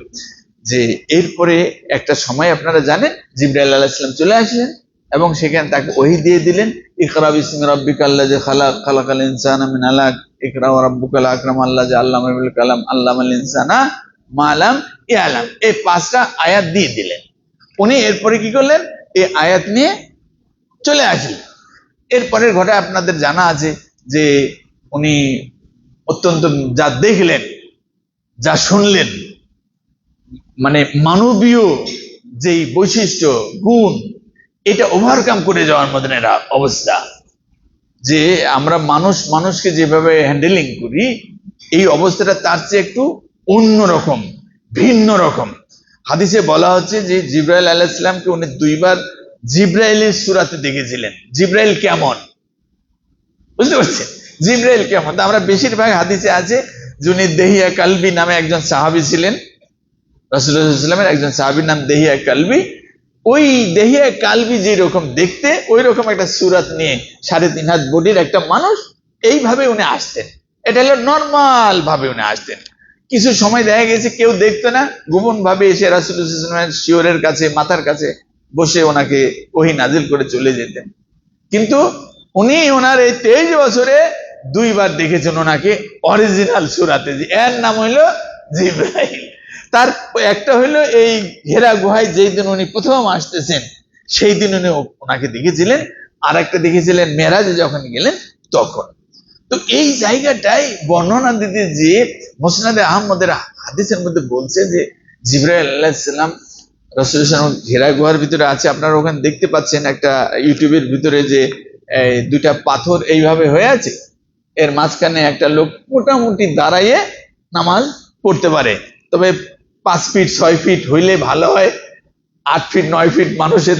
যে এরপরে একটা সময় আপনারা জানেন জিবরাইল আলাইহিস সালাম চলে আসলেন এবং সেখানে তাকে ওহী দিয়ে দিলেন, ইকরা বিসমি রাব্বিকাল্লাযী খালাক, খালাকাল ইনসানা মিন আলাক, ইকরা ওয়া রাব্বুকাল আকরাম আল্লাযী আল্লামা বিল কালাম, আল্লামাল ইনসানা মা লাম ইয়ালাম। এই 5টা আয়াত দিয়ে দিলেন। উনি এরপরে কি করলেন, এই আয়াত নিয়ে চলে আসলেন। এরপরের ঘটনা আপনাদের জানা আছে যে উনি অত্যন্ত যা দেখলেন, যা শুনলেন, মানে মানবীয় যেই বৈশিষ্ট্য, গুণ, এটা ওভারকাম করে যাওয়ার মতন একটা অবস্থা, যে আমরা মানুষকে যেভাবে হ্যান্ডেলিং করি, এই অবস্থাটা তার চেয়ে একটু অন্যরকম, ভিন্ন রকম। হাদিসে বলা হচ্ছে যে জিবরাইল আলাইহিস সালামকে উনি 2বার জিবরাইলের সূরাতে দেখেছিলেন। জিবরাইল কেমন, বুঝতে পারছেন? জিবরাইল কেমন? আমরা বেশিরভাগ হাদিসে আছে যে উনি দেহিয়া কালবি নামে একজন সাহাবী ছিলেন, রাসূলুল্লাহ সাল্লাল্লাহু আলাইহি ওয়াসাল্লামের একজন সাহাবীর নাম দেহিয়া কালবি। ওই দেহিয়া কালবি যে রকম দেখতে, ওই রকম একটা সূরাত নিয়ে 3.5 হাত বডির একটা মানুষ, এইভাবে উনি আসতেন। এটা হলো নরমাল ভাবে উনি আসতেন। কিছু সময় দেখা গেছে কেউ দেখতো না, গোপন ভাবে এসে রাসূলুল্লাহ সাল্লাল্লাহু আলাইহি ওয়াসাল্লামের শিয়রের কাছে, মাথার কাছে বসে ওনাকে ওহী নাজিল করে চলে যেতেন। কিন্তু উনি ওনার এই 23 বছরে 2বার দেখেছেন ওনাকে অরিজিনাল সূরাতে, যে এর নাম হইলো জিবরাইল। তার একটা হইলো এই হেরা গুহায় যেই দিন উনি প্রথম আসতেছেন সেই দিন উনি ওনাকে দেখেছিলেন, আর একটা দেখেছিলেন মেরাজে যখন গেলেন তখন। তো এই জায়গাটাই বর্ণনা দিতে যে মুসনাদে আহমদের হাদিসের মধ্যে বলছে যে জিবরাইল আলাইহিস সালাম রাসূলুল্লাহ সাল্লাল্লাহু আলাইহি ওয়াসাল্লাম হেরা গুহার ভিতরে আছে। আপনারা ওখানে দেখতে পাচ্ছেন একটা ইউটিউবের ভিতরে যে 2টা পাথর এইভাবে হয়ে আছে, এর মাঝখানে একটা লোক মোটামুটি দাঁড়াইয়ে নামাজ পড়তে পারে। তবে 5 ফিট 6 ফিট হইলে ভালো হয়, 8 ফিট 9 ফিট মানুষের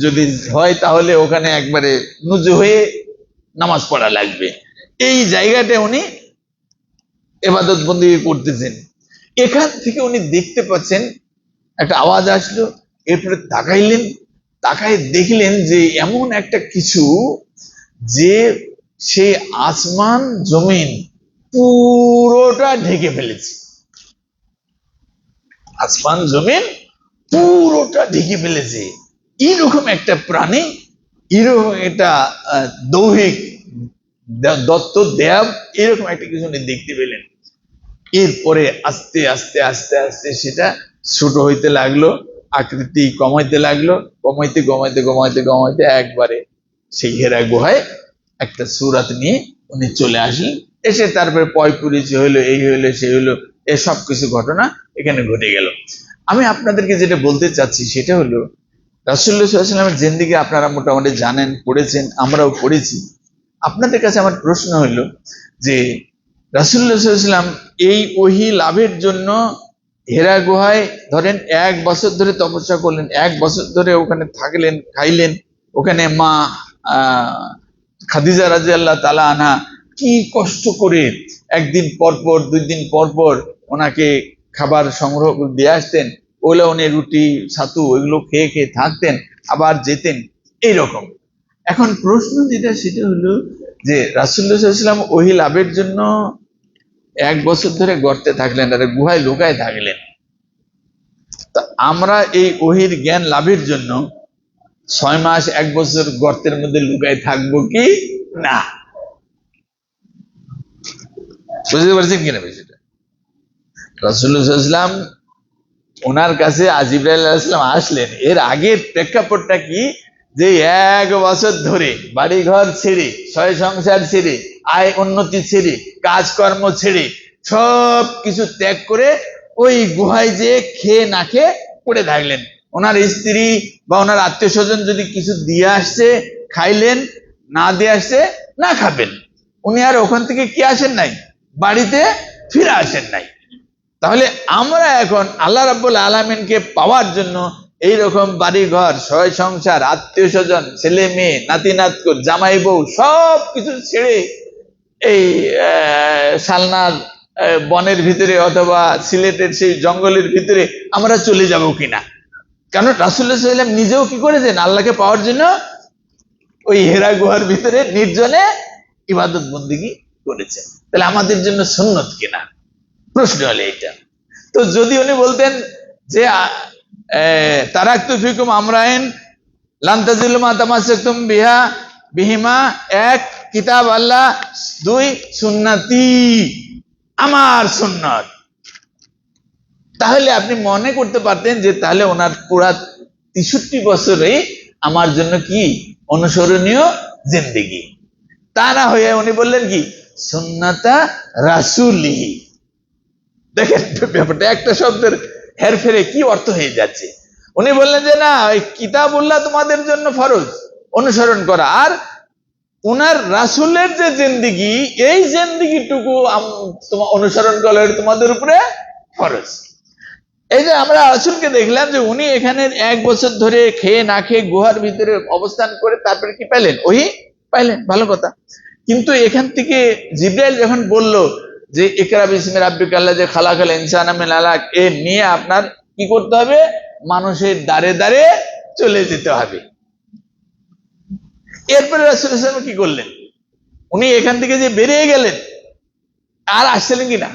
যদি হয় তাহলে ওখানে একবারে নুজু হয়ে নামাজ পড়া লাগবে। এই জায়গাটা উনি ইবাদত বন্দি করতেছেন। এখান থেকে উনি দেখতে পাচ্ছেন একটা আওয়াজ আসলো, এরপরে তাকাইলেন, তাকাই দেখলেন যে এমন একটা কিছু যে সেই আসমান জমিন পুরোটা ঢেকে ফেলেছে। আসমান জমিন পুরোটা ঢেকে ফেলেছে। এরকম একটা প্রাণী, এরকম একটা দৈহিক দত্ত দেব, এরকম একটা কিছু উনি দেখতে পেলেন। এরপরে আস্তে আস্তে আস্তে আস্তে সেটা ছোট হইতে লাগলো, আকৃতি কমাইতে লাগলো, কমাইতে কমাইতে কমাইতে কমাইতে একবারে সেই হেরা গুহায় একটা সূরাত নিয়ে উনি চলে আসলেন। এসে তারপরে পয় পরিচয় হইলো, এই হইলো সেই হইলো, এসব কিছু ঘটনা এখানে ঘটে গেল। আমি আপনাদেরকে যেটা বলতে চাচ্ছি সেটা হলো, রাসূলুল্লাহ সাল্লাল্লাহু আলাইহি ওয়াসাল্লামের জিন্দেগি আপনারা মোটামুটি জানেন, পড়েছেন, আমরাও পড়েছি। আপনাদের কাছে আমার প্রশ্ন হইল যে রাসূলুল্লাহ সাল্লাল্লাহু আলাইহি ওয়াসাল্লাম এই ওহী লাভের জন্য হেরা গুহায় ধরেন 1 বছর ধরে তপস্যা করলেন, 1 বছর ধরে ওখানে থাকলেন, খাইলেন। ওখানে মা খাদিজা রাদিয়াল্লাহু তাআলা আনহা কি কষ্ট করে একদিন পর পর 2 দিন পর পর ওনাকে খাবার সংগ্রহ করে দিয়ে আসতেন। ওগুলো উনি রুটি ছাতু ওইগুলো খেয়ে খেয়ে থাকতেন, আবার যেতেন, এইরকম। এখন প্রশ্ন যেটা সেটা হলো যে রাসূলুল্লাহ সাল্লাল্লাহু আলাইহি ওয়াসাল্লাম ওহী লাভের জন্য 1 বছর ধরে গর্তে থাকলেন, আর গুহায় লুকায় থাকলেন। তা আমরা এই ওহীর জ্ঞান লাভের জন্য 6 মাস 1 বছর গর্তের মধ্যে লুকায় থাকবো কি না? বুঝতে পারছেন কিনা বিষয়টা? রাসূলুল্লাহ সাল্লাল্লাহু আলাইহি ওয়াসাল্লাম ওনার কাছে জিবরাইল আলাইহিস সালাম আসলেন, এর আগের প্রেক্ষাপটটা কি, যে 1 বছর ধরে বাড়ি ঘর ছেড়ে, ছয় সংসার ছেড়ে, আয় উন্নতি ছেড়ে, কাজকর্ম ছেড়ে, সব কিছু ত্যাগ করে ওই গুহায় যে খেয়ে না খেয়ে পড়ে থাকলেন। ওনার স্ত্রী বা ওনার আত্মীয় স্বজন যদি কিছু দিয়ে আসছে খাইলেন, না দিয়ে আসছে না খাবেন। উনি আর ওখান থেকে কি আসেন নাই, বাড়িতে ফিরে আসেন নাই। তাহলে আমরা এখন আল্লাহ রাব্বুল আলামিনকে পাওয়ার জন্য এইরকম বাড়ি ঘর, সয় সংসার, আত্মীয় স্বজন, ছেলে মেয়ে, নাতি নাতকুর, জামাই বউ সব কিছু ছেড়ে এই সালনার বনের ভিতরে অথবা সিলেটের সেই জঙ্গলের ভিতরে আমরা চলে যাব কিনা? কারণ রাসূলুল্লাহ সাল্লাল্লাহু আলাইহি ওয়াসাল্লাম নিজেও কি করেছেন, আল্লাহকে পাওয়ার জন্য ওই হেরা গুহার ভিতরে নির্জনে ইবাদত বন্দেগী করেছেন। তাহলে আমাদের জন্য সুন্নত কিনা? প্রশ্ন হলো এইটা। তো যদি উনি বলতেন যে তারাকতু ফিকুম আমরাইন লান তাজিলু মা তামাসসাকতুম বিহিমা, 1 কিতাব আল্লাহ, 2 সুন্নতি, আমার সুন্নাত, তাহলে আপনি মনে করতে পারতেন যে তাহলে ওনার পুরা 63 বছরে আমার জন্য কি অনুসরণীয় জিন্দেগি। তা না হয়ে উনি বললেন কি সুন্নাতা রাসূলি। দেখেন ব্যাপারটা একটা শব্দের হেরফেরে কি অর্থ হয়ে যাচ্ছে। উনি বললেন যে না, ওই কিতাবুল্লাহ তোমাদের জন্য ফরজ অনুসরণ করা, আর উনার রাসূলের যে জিন্দেগি, এই জিন্দেগিটুকু তোমার অনুসরণ করা তোমাদের উপরে ফরজ। এই যে আমরা রাসূলকে দেখলাম যে উনি এখানে 1 বছর ধরে খেয়ে না খেয়ে গুহার ভিতরে অবস্থান করে তারপরে কি পেলেন, ওহী পাইলেন, ভালো কথা। কিন্তু এখান থেকে জিবরাইল যখন বলল যে ইকরা বিসমি রাব্বিকাল্লাযী খালাকাল ইনসানা মিন আলাক, এ নিয়ে আপনার কি করতে হবে, মানুষের দ্বারে দ্বারে চলে যেতে হবে। এরপরে রাসূলুল্লাহ সাল্লাল্লাহু আলাইহি ওয়াসাল্লাম কি করলেন, উনি এখান থেকে যে বেরিয়ে গেলেন, আর আসছিলেন কিনা?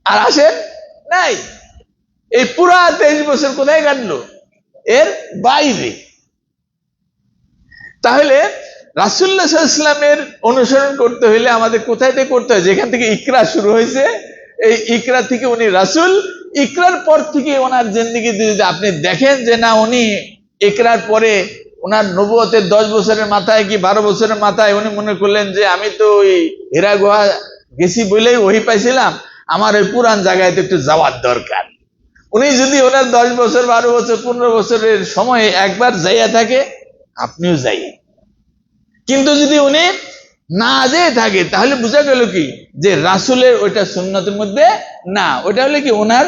আর আসেন নাই। এই পুরা 23 বছর কোথায় কাটলো? এর বাইরে। তাহলে রাসূলুল্লাহ সাল্লাল্লাহু আলাইহি ওয়াসাল্লামের অনুসরণ করতে হলে আমাদের কোথায় থেকে করতে হয়? যেখান থেকে ইকরা শুরু হয়েছে, এই ইকরা থেকে উনি রাসূল, ইকরার পর থেকে ওনার জিন্দেগি যদি আপনি দেখেন যে না, উনি ইকরার পরে ওনার নবুয়তের 10 বছরের মাথায় কি 12 বছরের মাথায় উনি মনে করলেন যে আমি তো ওই হেরা গুহা গেছি বলেই ওহী পাইছিলাম, আমার ওই পুরান জায়গায় তো একটু যাওয়ার দরকার। উনি যদি ওনার 10 বছর 12 বছর 15 বছরের সময়ে একবার যাইয়া থাকে, আপনিও যাইয়েন। কিন্তু যদি উনি না যেয়ে থাকে, তাহলে বোঝা গেল কি যে রাসূলের ওইটা সুন্নতের মধ্যে না, ওইটা হলো কি ওনার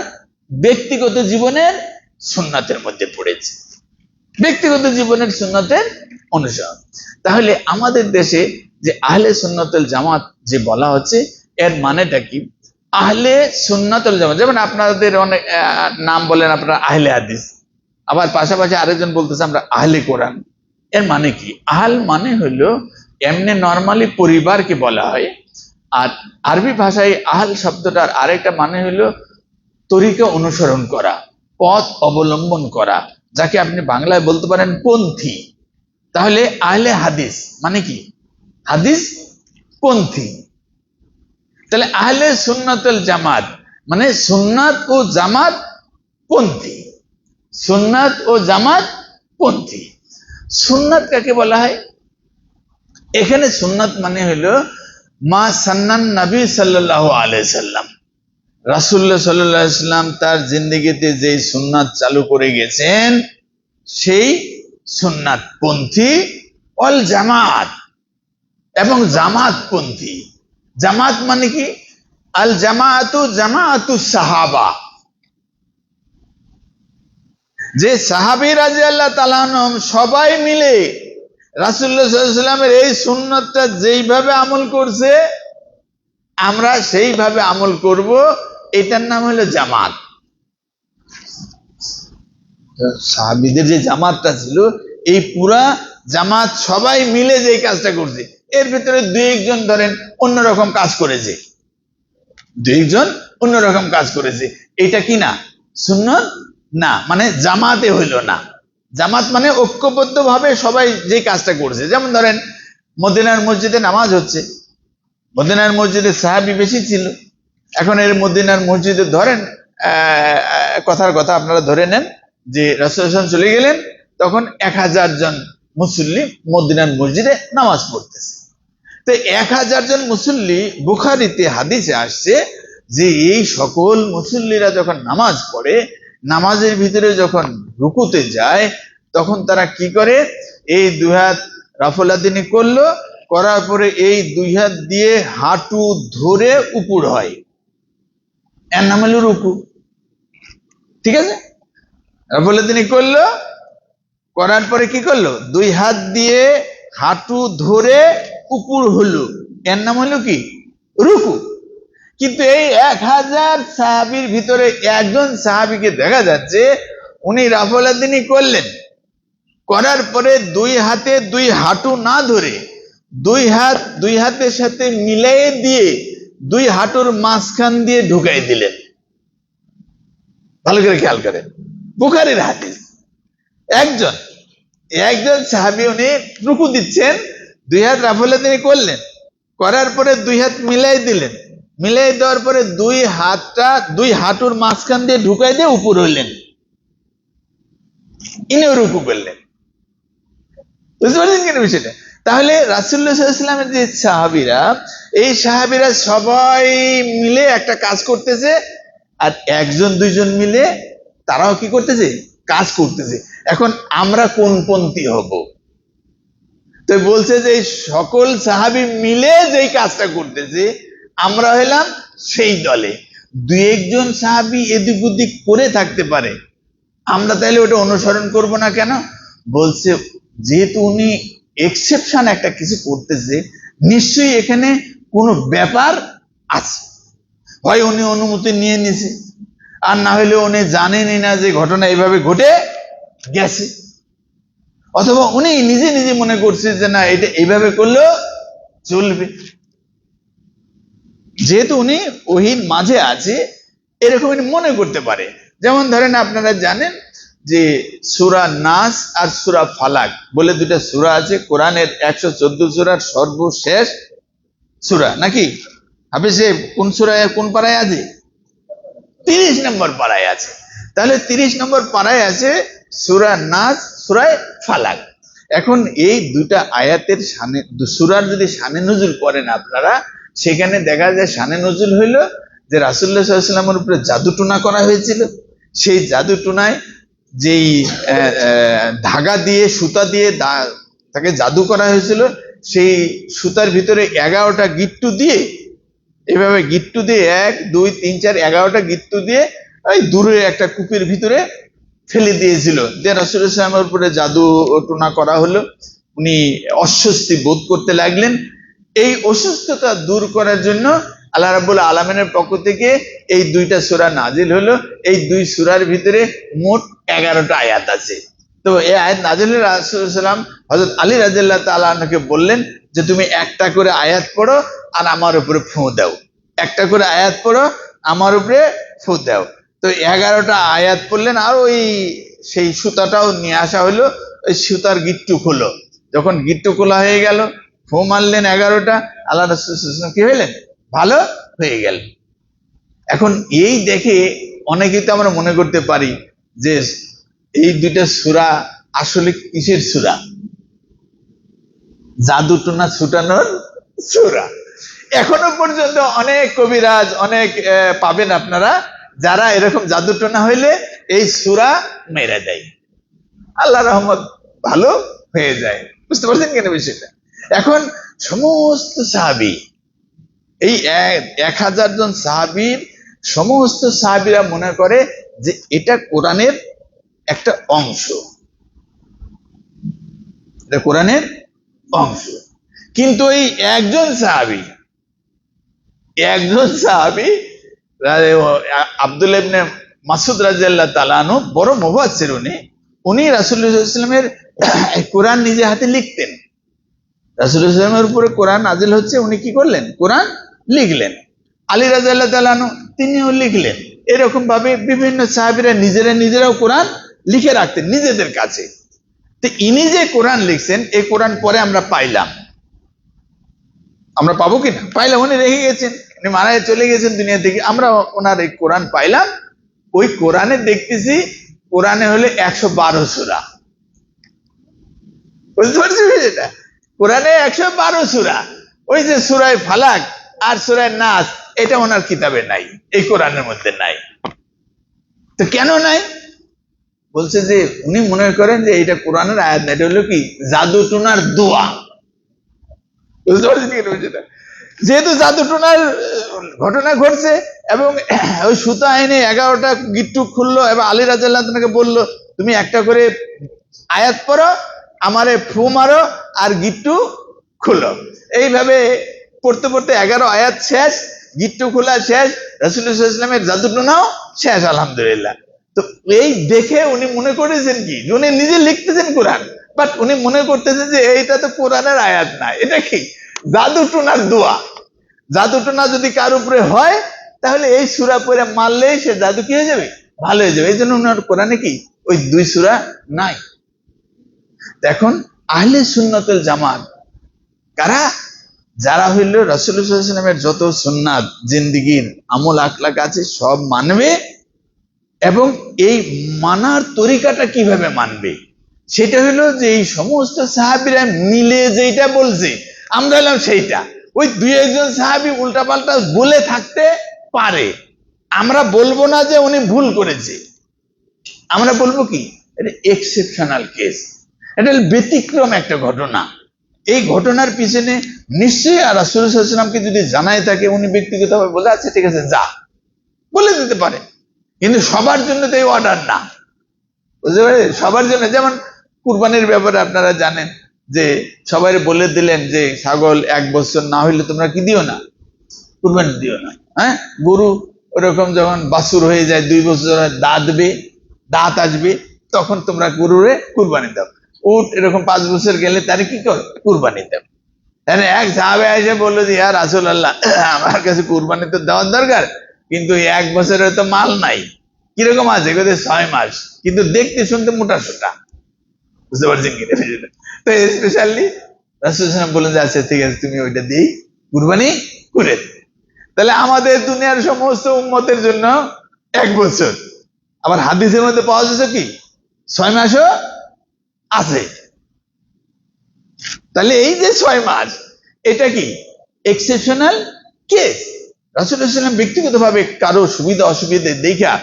ব্যক্তিগত জীবনের সুন্নতের মধ্যে পড়েছে, ব্যক্তিগত জীবনের সুন্নতের অনুসরণ। তাহলে আমাদের দেশে যে আহলে সুন্নাতুল জামাত যে বলা হচ্ছে এর মানেটা কি? আহলে সুন্নাতুল জামাত, যেমন আপনাদের অনেক নাম বলেন আপনারা আহলে হাদিস, আবার পাশাপাশি আরেকজন বলতেছে আমরা আহলে কোরআন। এর মানে কি? আহল মানে হলো এমনি নরমালি পরিবারকে বলা হয়, আর আরবি ভাষায় আহল শব্দটার আরেকটা মানে হলো তরিকা অনুসরণ করা, পথ অবলম্বন করা, যাকে আপনি বাংলায় বলতে পারেন পন্থী। তাহলে আহলে হাদিস মানে কি? হাদিস পন্থী। তাহলে আহলে সুন্নাতুল জামাত মানে সুন্নাত ও জামাত পন্থী, সুন্নাত ও জামাত পন্থী। সুন্নাত কাকে বলা হয়? এখানে সুন্নাত মানে হলো মা সান্নান নবী সাল্লাল্লাহু আলাইহি সাল্লাম, রাসূলুল্লাহ সাল্লাল্লাহু আলাইহি সাল্লাম তার জিন্দেগিতে যে সুন্নাত চালু করে গেছেন সেই সুন্নাত পন্থী, অল জামাত এবং জামাত পন্থী। জামাত মানে কি? আল জামাআতু জামাআতু সাহাবা, যে সাহাবী রাদিয়াল্লাহু তাআলা আনহুম সবাই মিলে রাসূলুল্লাহ সাল্লাল্লাহু আলাইহি সাল্লামের এই সুন্নাতটা যেইভাবে আমল করছে আমরা সেইভাবে আমল করব, এটার নাম হলো জামাত। সাহাবীদের যে জামাতটা ছিল এই পুরা জামাত সবাই মিলে যে কাজটা করছে, এর ভিতরে দুই একজন ধরেন অন্যরকম কাজ করেছে, দুই একজন অন্যরকম কাজ করেছে, এটা কি না? সুন্নাত না, মানে জামাতে হইল না। জামাত মানে ঐক্যবদ্ধ ভাবে সবাই যে কাজটা করছে। যেমন ধরেন মদিনার মসজিদে নামাজ হচ্ছে, মদিনার মসজিদে সাহাবী বেশি ছিল, এখন এর মদিনার মসজিদে ধরেন কথার কথা আপনারা ধরে নেন যে রাসূলুল্লাহ চলে গেলেন, তখন 1000 জন মুসল্লি মদিনার মসজিদে নামাজ পড়তেছে। তো 1000 জন মুসল্লি, বুখারীতে হাদিসে আসছে যে এই সকল মুসল্লিরা যখন নামাজ পড়ে, নামাজের ভিতরে যখন রুকুতে যায় তখন তারা কি করে? এই দুই হাত রাফলাদিনী করলো, করার পরে এই দুই হাত দিয়ে হাঁটু ধরে উপর হয়, এর নাম হলো রুকু। ঠিক আছে? রাফলাদিনী করলো, করার পরে কি করলো? দুই হাত দিয়ে হাঁটু ধরে উপর হলো, এর নাম হলো কি? রুকু। কিন্তু এই 1000 সাহাবীর ভিতরে একজন সাহাবীকে দেখা যাচ্ছে উনি রাফলাদিনী করলেন, করার পরে দুই হাতে দুই হাঁটু না ধরে দুই হাত দুই হাতের সাথে মিলিয়ে দিয়ে দুই হাঁটুর মাঝখান দিয়ে ঢুকাই দিলেন। ভালো করে খেয়াল করেন, বুখারীর হাদিস। একজন সাহাবী উনি রুকু দিচ্ছেন, দুই হাত রাফলাদিনী করলেন, করার পরে দুই হাত মিলাই দিলেন, মিলাই দেওয়ার পরে দুই হাতটা দুই হাঁটুর মাঝখান দিয়ে ঢুকাই দিয়ে উপর হইলেন, ইনিও রুকু করলেন। বুঝতে পারছেন কিনা বিষয়টা? তাহলে রাসূলুল্লাহ সাল্লাল্লাহু আলাইহি ওয়াসাল্লামের যে সাহাবীরা, এই সাহাবীরা সবাই মিলে একটা কাজ করতেছে, আর একজন দুইজন মিলে তারাও কি করতেছে? কাজ করতেছে। এখন আমরা কোন পন্থী হব? তো বলছে যে সকল সাহাবী মিলে যেই কাজটা করতেছে আমরা হইলাম সেই দলে। দুই একজন সাহাবী এদিক ওদিক করে থাকতে পারে, আমরা তাইলে ওটা অনুসরণ করব না কেন? বলছে যেহেতু উনি এক্সেপশন একটা কিছু করতেছে, নিশ্চয়ই এখানে কোনো ব্যাপার আছে, হয় উনি অনুমতি নিয়ে নিছে, আর না হলে উনি জানেনই না যে ঘটনা এইভাবে ঘটে গেছে, অথবা উনি নিজে নিজে মনে করছে যে না এটা এইভাবে করলেও চলবে। যেহেতু উনি ওহির মাঝে আছে এরকম উনি মনে করতে পারে। যেমন ধরেন আপনারা জানেন যে সূরা নাস আর সূরা ফালাক বলে দুটা সূরা আছে কোরআনের 114 সূরার সর্বশেষ সূরা, নাকি? হাফেজ সাহেব কোন সূরায় কোন পারায় আছে? 30 নম্বর পারায় আছে। তাহলে 30 নম্বর পারায় আছে সূরা নাস, সূরা ফালাক। এখন এই দুইটা আয়াতের শানে, সূরার যদি শানে নজুল করেন আপনারা, সেখানে দেখা যায় শানে নজুল হইল যে রাসূলুল্লাহ সাল্লাল্লাহু আলাইহি ওয়াসাল্লামের উপরে জাদু টুনা করা হয়েছিল, সেই জাদু টুনায় যেই ধাগা দিয়ে সুতা দিয়ে তাকে জাদু করা হয়েছিল, সেই সুতার ভিতরে 11টা গিট্টু দিয়ে, এভাবে গিট্টু দিয়ে 1 2 3 4 11টা গিট্টু দিয়ে ওই দূরে একটা কূপের ভিতরে ফেলে দিয়েছিল। যে রাসূলুল্লাহ সাল্লাল্লাহু আলাইহি ওয়াসাল্লামের উপরে জাদু টুনা করা হলো, উনি অস্বস্তি বোধ করতে লাগলেন। এই অসুস্থতা দূর করার জন্য আল্লাহ রাব্বুল আলামিনের পক্ষ থেকে এই দুইটা সূরা নাজিল হলো। এই দুই সূরার ভিতরে মোট 11টা আয়াত আছে। তো এই আয়াত নাজিল হলে রাসূল সাল্লাল্লাহু আলাইহি ওয়াসাল্লাম হযরত আলী রাদিয়াল্লাহু তাআলা আনহুকে বললেন যে তুমি একটা করে আয়াত পড়ো আর আমার উপরে ফু দাও, একটা করে আয়াত পড়ো আমার উপরে ফু দাও। তো 11টা আয়াত পড়লেন, আর ওই সেই সুতাটাও নিয়ে আসা হলো, ওই সুতার গিট্টু খোলো। যখন গিট্টু খোলা হয়ে গেল, ফু মারলেন 11টা, আল্লাহ রাসূল সাল্লাল্লাহু আলাইহি ওয়াসাল্লাম কি হলেন? ভালো হয়ে গেল। এখন এই দেখে অনেকেই তো আমরা মনে করতে পারি যে এই দুইটা সূরা আসলে কিসের সূরা? জাদু টোনা ছুটানোর সূরা। এখনো পর্যন্ত অনেক কবিরাজ অনেক পাবেন আপনারা যারা এরকম জাদু টোনা হইলে এই সূরা মেরে দেয়, আল্লাহ রহমত ভালো হয়ে যায়। বুঝতে পারছেন কেন বিষয়টা? এখন সমস্ত সাহাবী, এই 1000 জন সাহাবীর সমস্ত সাহাবীরা মনে করে যে এটা কোরআনের একটা অংশ, এটা কোরআনের অংশ। কিন্তু এই একজন সাহাবী আব্দুল্লাহ ইবনে মাসউদ রাদিয়াল্লাহু তাআলা আনহু বড় মুফাসসির, উনি রাসূলুল্লাহ সাল্লাল্লাহু আলাইহি ওয়াসাল্লামের কোরআন নিজে হাতে লিখতেন। রাসূলুল্লাহ সাল্লাল্লাহু আলাইহি ওয়াসাল্লামের উপরে কোরআন নাজিল হচ্ছে, উনি কি করলেন? কোরআন লিখলেন। আলী রাদিয়াল্লাহু তাআলা আনহু তিনিও লিখলেন। এরকম ভাবে বিভিন্ন সাহাবীরা নিজেরাও কোরআন লিখে রাখতেন নিজেদের কাছে। তো ইনি যে কোরআন লিখছেন, এই কোরআন পরে আমরা পাইলাম, আমরা পাবো কিনা? পাইলাম। উনি রেখে গেছেন, উনি মারা চলে গেছেন দুনিয়া থেকে, আমরা ওনার এই কোরআন পাইলাম। ওই কোরআনে দেখতেছি কোরআনে হলে 112 সূরা। বুঝতে পারছি এটা? কোরআনে 112 সূরা। ওই যে সূরায়ে ফালাক আর সূরায়ে নাস, এটা ওনার কিতাবে নাই, এই কোরআনের মধ্যে নাই। তো কেন নাই? বলছে যে উনি মনে করেন যে এটা কোরআনের আয়াত না, এটা হলো কি জাদু টুনার দোয়া। বুঝতে পারছেন কি বিষয়টা? যেহেতু জাদু টুনার ঘটনা ঘটছে এবং ওই সুতা এনে 11টা গিট্টু খুললো এবং আলী রাদিয়াল্লাহু তাআলাকে বললো তুমি একটা করে আয়াত পড়ো, আমারে ফু মারো আর গিট্টু খুলো। এইভাবে পড়তে পড়তে 11 আয়াত শেষ, গিট্টু খোলা শেষ, রাসূলুল্লাহ সাল্লাল্লাহু আলাইহি ওয়াসাল্লামের জাদু টুনাও শেষ, আলহামদুলিল্লাহ। তো এই দেখে উনি মনে করেছেন কি, উনি নিজে লিখতেছেন কোরআন, বাট উনি মনে করতেছেন যে এইটা তো কোরআনের আয়াত না, এটা কি জাদু টুনার দোয়া। জাদু টোনা যদি কার উপরে হয় তাহলে এই সূরা পড়ে মারলেই সে জাদু কি হয়ে যাবে? ভালো হয়ে যাবে। এই জন্য ওনার কোরআনে কি ওই 2 সূরা নাই। এখন আহলে সুন্নাতুল জামাত কারা? যারা হইল রাসূলুল্লাহ সাল্লাল্লাহু আলাইহি ওয়াসাল্লামের যত সুন্নাত জিন্দেগীর আমল আখলাক আছে সব মানবে, এবং এই মানার তরিকাটা কিভাবে মানবে সেটা হলো যে এই সমস্ত সাহাবীরা মিলে যেটা বলছে আমরা হলাম সেইটা। ওই 2-1 সাহাবী উল্টাপাল্টা বলে থাকতে পারে, আমরা বলবো না যে উনি ভুল করেছে, আমরা বলবো কি এটা এক্সেপশনাল কেস, এটা ব্যতিক্রম একটা ঘটনা। এই ঘটনার পিছনে নিশ্চয়ই রাসূলুল্লাহ সাল্লাল্লাহু আলাইহি ওয়াসাল্লামকে যদি জানাই থাকে, উনি ব্যক্তিগতভাবে বলে আছে ঠিক আছে যা বলে দিতে পারে, কিন্তু সবার জন্য তো এই অর্ডার না। বুঝতে পারে? সবার জন্য, যেমন কুরবানির ব্যাপারে আপনারা জানেন যে সবাই বলে দিলেন যে ছাগল 1 বছর না হইলে তোমরা কি দিও না? কুরবানি দিও না। হ্যাঁ, গরু ওরকম যখন বাছুর হয়ে যায় 2 বছর দাঁত আসবে তখন তোমরা গরুরে কুরবানি দাও। উট এরকম 5 বছর গেলে তারে কি কর? কুরবানি দাও। তাহলে এক সাহাবে এসে বললো যে ইয়া রাসূলুল্লাহ, আমার কাছে কুরবানি তো দেওয়ার দরকার, কিন্তু 1 বছরের তো মাল নাই। কিরকম আছে? 6 মাস, কিন্তু দেখতে শুনতে মোটা সোটা। বুঝতে পারছেন কি? তো স্পেশালি রাসূল সাল্লাল্লাহু বলেন যে আচ্ছা ঠিক আছে তুমি ওইটা দিই কুরবানি করে। তাহলে আমাদের দুনিয়ার সমস্ত উম্মতের জন্য 1 বছর, আবার হাদিসের মধ্যে পাওয়া যাচ্ছে কি 6 মাসও আছে। তাহলে এই যে 6 মাস এটা কি এক্সেপশনাল কেস। রাসূলুল্লাহ সাল্লাল্লাহু আলাইহি ওয়াসাল্লাম ব্যক্তিগতভাবে কারো সুবিধা অসুবিধা দেখা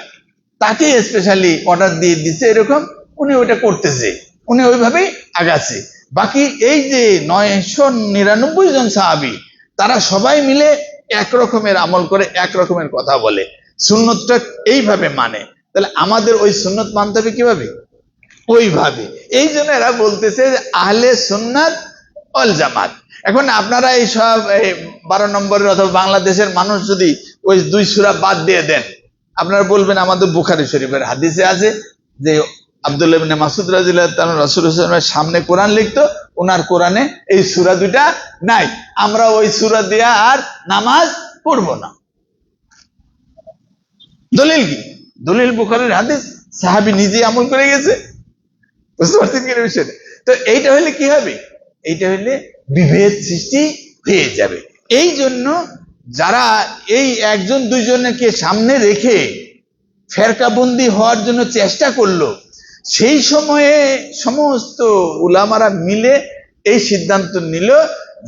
তাকে স্পেশালি অর্ডার দিয়ে দিচ্ছে, এরকম উনি ওইটা করতেছে, উনি ওইভাবেই আগাচ্ছে। বাকি এই যে 999 জন সাহাবী তারা সবাই মিলে এক রকমের আমল করে, এক রকমের কথা বলে, সুন্নতটা এইভাবে মানে। তাহলে আমাদের ওই সুন্নত মানতে হবে কিভাবে? ওইভাবে। এই জন্য এরা বলতেছে যে আহলে সুন্নাত ওয়াল জামাত। এখন আপনারা এই সব 12 নম্বরের অথবা বাংলাদেশের মানুষ যদি ওই 2 সূরা বাদ দিয়ে দেন, আপনারা বলবেন আমাদের বুখারী শরীফের হাদিসে আছে যে আব্দুল্লাহ ইবনে মাসউদ রাদিয়াল্লাহু তাআলা রাসূলুল্লাহ সাল্লাল্লাহু আলাইহি ওয়াসাল্লামের সামনে কোরআন লিখতো, ওনার কোরআনে এই সূরা 2টা নাই, আমরা ওই সূরা দিয়ে আর নামাজ পড়বো না। দলিল কি? দলিল বুখারীর হাদিস, সাহাবী নিজে আমল করে গেছে। বুঝতে পারছেন কি বিষয়টা? তো এইটা হলে কি হবে? এইটা হলে বিভেদ সৃষ্টি হয়ে যাবে। এই জন্য যারা এই 1-2 জনকে সামনে রেখে ফেরকাবন্দি হওয়ার জন্য চেষ্টা করলো, সেই সময়ে সমস্ত উলামারা মিলে এই সিদ্ধান্ত নিল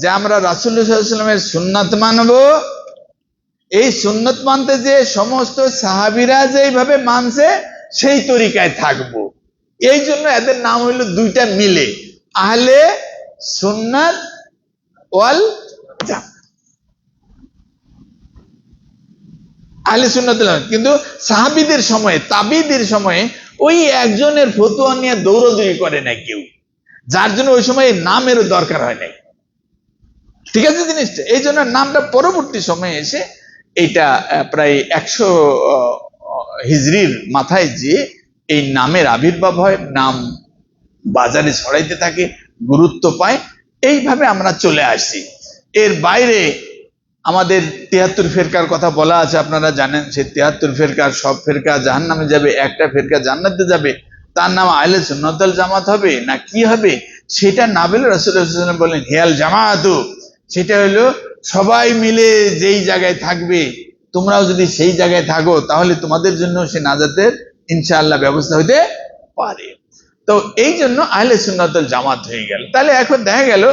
যে আমরা রাসূলুল্লাহ সাল্লাল্লাহু আলাইহি ওয়াসাল্লামের সুন্নাত মানব। এই সুন্নত মানতে যে সমস্ত সাহাবীরা যেইভাবে মানছে সেই তরিকায় থাকবো। এই জন্য এদের নাম হইল 2টা মিলে, আহলে সুন্নাত ওয়াল জামাত। আহলে সুন্নাত ওয়াল জামাত। কিন্তু সাহাবীদের সময়ে, তাবিঈদের সময়ে ওই একজনের ফতোয়া নিয়ে দৌড়াদৌড়ি করে না কেউ, যার জন্য ওই সময় নামেরও দরকার হয় নাই। ঠিক আছে জিনিসটা? এই জন্য নামটা পরবর্তী সময়ে এসে এইটা প্রায় 100 হিজরির মাথায় যে এই নামের আবির্ভাব হয়, নাম বাজারে ছড়াইতে থাকে, গুরুত্ব পায়, এইভাবে আমরা চলে আসছি। এর বাইরে আমাদের 73 ফেরকার কথা বলা আছে, আপনারা জানেন। সেই 73 ফেরকার সব ফেরকা জাহান্নামে যাবে, একটা ফেরকা জান্নাতে যাবে। তার নাম আহলে সুন্নাত ওয়াল জামাত হবে না কি হবে সেটা না বলে রাসূলুল্লাহ সাল্লাল্লাহু আলাইহি ওয়াসাল্লাম বলেন হিয়াল জামাআতু, সেটা হলো সবাই মিলে যেই জায়গায় থাকবে, তোমরাও যদি সেই জায়গায় থাকো তাহলে তোমাদের জন্য সে নাজাতের ইনশাআল্লাহ ব্যবস্থা হইতে পারে। তো এই জন্য আহলে সুন্নাত ওয়াল জামাত হয়ে গেল। তাহলে এখন দেখা গেল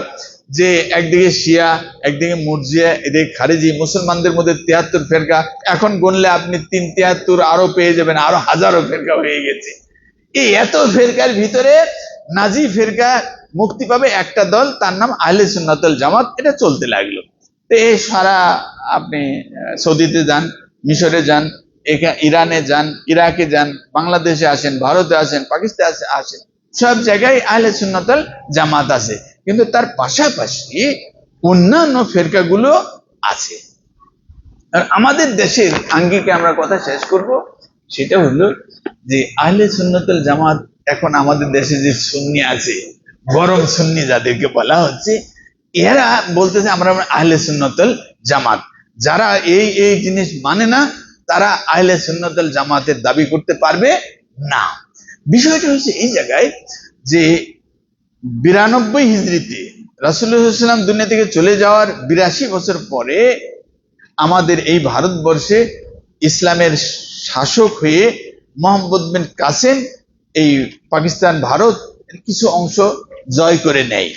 যে একদিকে শিয়া, একদিকে মুরজিয়া, এদিকে খারিজি, মুসলমানদের মধ্যে 73 ফেরকা। এখন গুনলে আপনি 373 আরো পেয়ে যাবেন, আরো হাজারো ফেরকা হয়ে গেছে। এই এত ফেরকার ভিতরে নাজি ফেরকা মুক্তি পাবে একটা দল, তার নাম আহলে সুন্নাত ওয়াল জামাত। এটা চলতে লাগলো। তো এই সারা আপনি সৌদিতে যান, মিশরে যান, ইরানে যান, ইরাকে যান, বাংলাদেশে আসেন, ভারতে আসেন, পাকিস্তানে আসেন, সব জায়গায় আহলে সুন্নাত ওয়াল জামাত আছে। কিন্তু তার পাশাপাশি অন্যান্য ফেরকাগুলো আছে। আর আমাদের দেশের আঙ্গিকে আমরা কথা শেষ করব, সেটা হলো যে আহলে সুন্নাত ওয়াল জামাত এখন আমাদের দেশে যে সুন্নি আছে, গরম সুন্নি যাদেরকে বলা হচ্ছে, এরা বলতেছে আমরা আহলে সুন্নাত ওয়াল জামাত। যারা এই এই জিনিস মানে না, তারা আহলে সুন্নাত ওয়াল জামাতের দাবি করতে পারবে না। বিষয়টা হচ্ছে এই জায়গায় যে 92 হিজরিতে রাসূলুল্লাহ সাল্লাল্লাহু আলাইহি ওয়াসাল্লাম দুনিয়া থেকে চলে যাওয়ার 82 বছর পরে আমাদের এই ভারতবর্ষে ইসলামের শাসক হয়ে মোহাম্মদ বিন কাসেম এই পাকিস্তান, ভারত কিছু অংশ জয় করে নেয়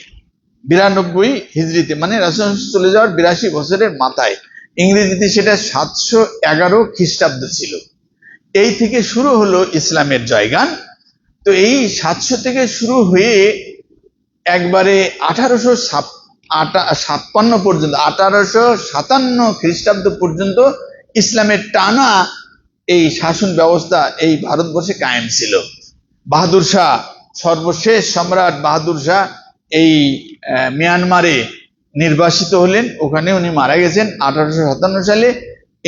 92 হিজরিতে, মানে রাসূলুল্লাহ চলে যাওয়ার 82 বছরের মাথায়। ইংরেজিতে সেটা 711 খ্রিস্টাব্দ ছিল। এই থেকে শুরু হলো ইসলামের জয়গান। তো এই 700 থেকে শুরু হয়ে একবারে 1857 পর্যন্ত, 1857 খ্রিস্টাব্দ পর্যন্ত ইসলামের টানা এই শাসন ব্যবস্থা এই ভারতবর্ষে কায়েম ছিল। বাহাদুর শাহ, সর্বশেষ সম্রাট বাহাদুর শাহ এই মিয়ানমারে নির্বাসিত হলেন। ওখানে উনি মারা গেছেন 1857 সালে।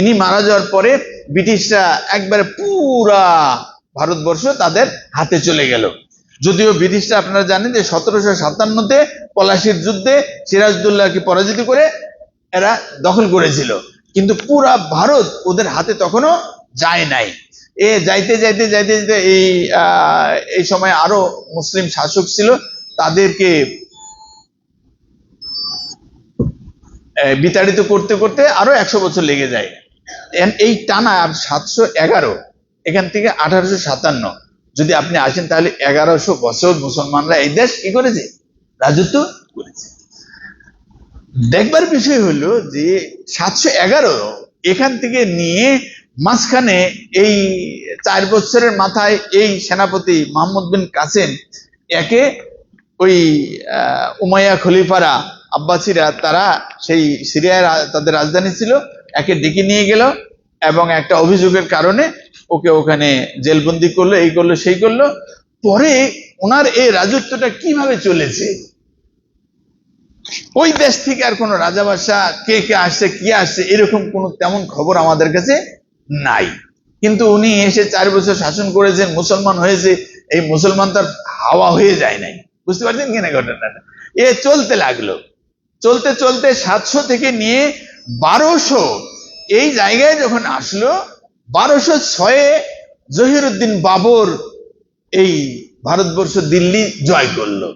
ইনি মারা যাওয়ার পরে ব্রিটিশরা একবারে পুরা ভারতবর্ষ তাদের হাতে চলে গেল। যদিও ব্রিটিশরা আপনারা জানেন যে 1757-তে পলাশির যুদ্ধে সিরাজউদ্দৌলাকে পরাজিত করে এরা দখল করেছিল, কিন্তু পুরা ভারত ওদের হাতে তখনও যায় নাই। যাইতে যাইতে যাইতে যাইতে এই সময় আরো মুসলিম শাসক ছিল, তাদেরকে বিতাড়িত করতে করতে আরো 100 বছর লেগে যায়। এই টানা 711, এখান থেকে 1857, যদি আপনি আসেন তাহলে 1100 বছর মুসলমানরা এই দেশ কি করেছে, রাজত্ব করেছে। দেখবার বিষয় হলো যে 711 এখান থেকে নিয়ে মাঝখানে এই 4 বছরের মাথায় এই সেনাপতি মোহাম্মদ বিন কাসেম একে ওই উমাইয়া খলিফারা, আব্বাসীরা, তারা সেই সিরিয়ায় তাদের রাজধানী ছিল, একে ডেকে নিয়ে গেল এবং একটা অভিযোগের কারণে ওকে ওখানে জেলবন্দি করলো, এই করলো সেই করলো। পরে ওনার এই রাজত্বটা কিভাবে চলেছে ওই দেশ থেকে আর কোনো রাজা বাদশাহ কে কে আসছে কি আসছে এরকম কোনো তেমন খবর আমাদের কাছে নাই। কিন্তু উনি এসে 4 বছর শাসন করেছেন, মুসলমান হয়েছে, এই মুসলমান তার হাওয়া হয়ে যায় নাই। বুঝতে পারছেন কিনা ঘটনাটা? এ চলতে লাগলো, চলতে চলতে 700 থেকে নিয়ে 1200 এই জায়গায় যখন আসলো, 1206 জহিরুদ্দিন বাবর এই ভারতবর্ষ দিল্লি জয় করলো।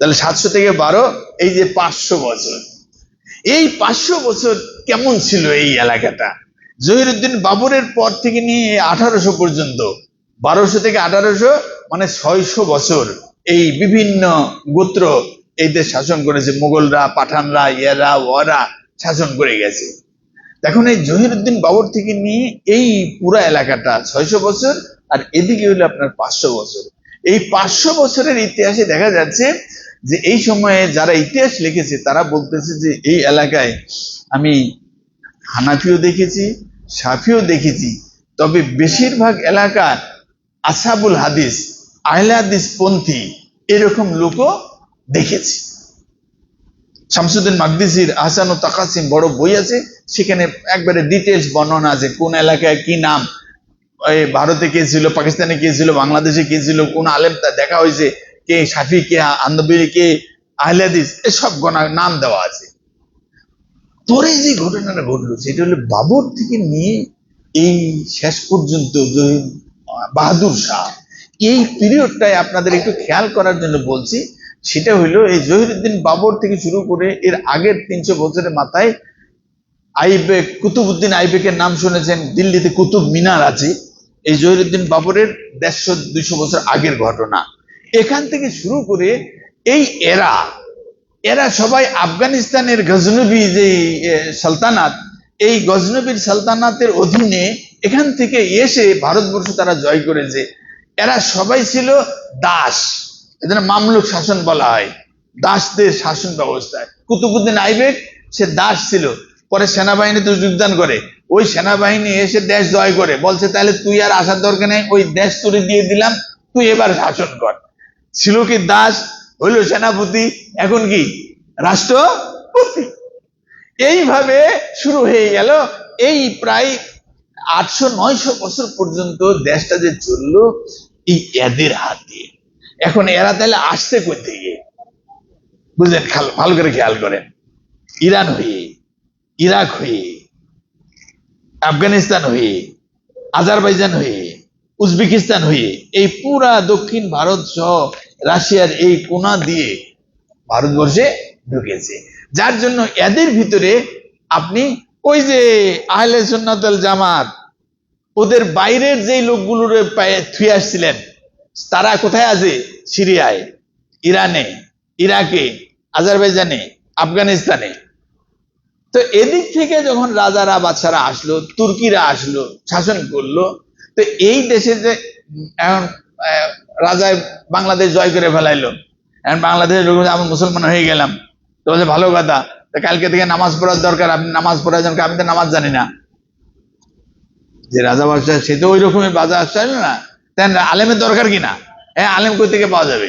তাহলে 700 থেকে 12, এই যে 500 বছর। এই 500 বছর কেমন ছিল এই এলাকাটা? জহিরুদ্দিন বাবরের পর থেকে নিয়ে 1800 পর্যন্ত, 1200 থেকে 1800 মানে 600 বছর এই বিভিন্ন গোত্র এই দেশ শাসন করেছে। মুঘলরা, পাঠানরা, এরা ওরা শাসন করে গেছে। এখন এই জহিরুদ্দিন বাবর থেকে নিয়ে এই পুরা এলাকাটা 600 বছর, আর এদিকে হলো আপনার 500 বছর। এই 500 বছরের ইতিহাসে দেখা যাচ্ছে যে এই সময়ে যারা ইতিহাস লিখেছে তারা বলতেছে যে এই এলাকায় আমি হানাফিও দেখেছি, শাফিও দেখেছি, তবে বেশিরভাগ এলাকা আসহাবুল হাদিস, আহলে হাদিস পন্থী এরকম লোকও দেখেছি। শামসুদ্দিন মাকদিসির আহসান ও তাকাসিম বড় বই আছে, সেখানে একবারে ডিটেলস বর্ণনা আছে কোন এলাকায় কি নাম, ভারতে কে ছিল, পাকিস্তানে কে ছিল, বাংলাদেশে কে ছিল, কোন আলেম তা দেখা হয়েছে, কে শাফি, কে আন্দবী, কে আহলে হাদিস, এসব নাম দেওয়া আছে। পরে যে ঘটনাটা ঘটলো সেটা হলো বাবর থেকে নিয়ে এই শেষ পর্যন্ত বাহাদুর শাহ, এই পিরিয়ডটাই আপনাদের একটু খেয়াল করার জন্য বলছি। সেটা হইলো এই জহিরুদ্দিন বাবর থেকে শুরু করে এর আগের 300 বছরের মাথায় আইবেক, কুতুবউদ্দিন আইবেকের নাম শুনেছেন, দিল্লিতে কুতুব মিনার আছে। এই জহিরুদ্দিন বাবরের 150-200 বছর আগের ঘটনা। এখান থেকে শুরু করে এই এরা সবাই আফগানিস্তানের গজনবী যে সালতানাত, এই গজনবীর সালতানাতের অধীনে এখান থেকে এসে ভারতবর্ষ তারা জয় করেছে। এরা সবাই ছিল দাস, এদের মামলুক শাসন বলা হয়, দাসদের শাসন ব্যবস্থায়। কুতুবউদ্দিন আইবেক সে দাস ছিল, পরে সেনাবাহিনীতে যোগদান করে, ওই সেনাবাহিনী এসে দেশ জয় করে, বলছে তাহলে তুই আর আসার দরকার নেই, ওই দেশ তোরে দিয়ে দিলাম, তুই এবার শাসন কর। ছিল কি দাস, হইল সেনাপতি, এখন কি রাষ্ট্রপতি। এইভাবে শুরু হয়ে গেল। এই প্রায় 800-900 বছর পর্যন্ত দেশটা যে চললো এই এদের হাতে। এখন এরা তাহলে আসছে কই থেকে বুঝলেন? ভালো করে খেয়াল করেন। ইরান হয়ে, ইরাক হয়ে, আফগানিস্তান হয়ে, আজারবাইজান হয়ে, উজবেকিস্তান হয়ে, এই পুরা দক্ষিণ ভারত সহ রাশিয়ার এই কোনা দিয়ে ভারতবর্ষে ঢুকেছে। যার জন্য এদের ভিতরে আপনি ওই যে আহলে সুন্নাত ওয়াল জামাত, ওদের বাইরের যে লোকগুলোর থুয়ে আসছিলেন, তারা কোথায় আছে? সিরিয়ায়, ইরানে, ইরাকে, আজারবাইজানে, আফগানিস্তানে। তো এদিক থেকে যখন রাজারা বাদশারা আসলো, তুর্কিরা আসলো, শাসন করলো, তো এই দেশে যে এখন রাজায় বাংলাদেশ জয় করে ফেলাইলো, এখন বাংলাদেশের লোক আমি মুসলমান হয়ে গেলাম, তো বলছে ভালো কথা, কালকে থেকে নামাজ পড়ার দরকার, আপনি নামাজ পড়ার জন্য, আমি তো নামাজ জানি না। যে রাজা বাদশাহ সে তো ওই রকমের বাজা আসছে না, তেন আলেমের দরকার কিনা? হ্যাঁ, আলেম কই থেকে পাওয়া যাবে?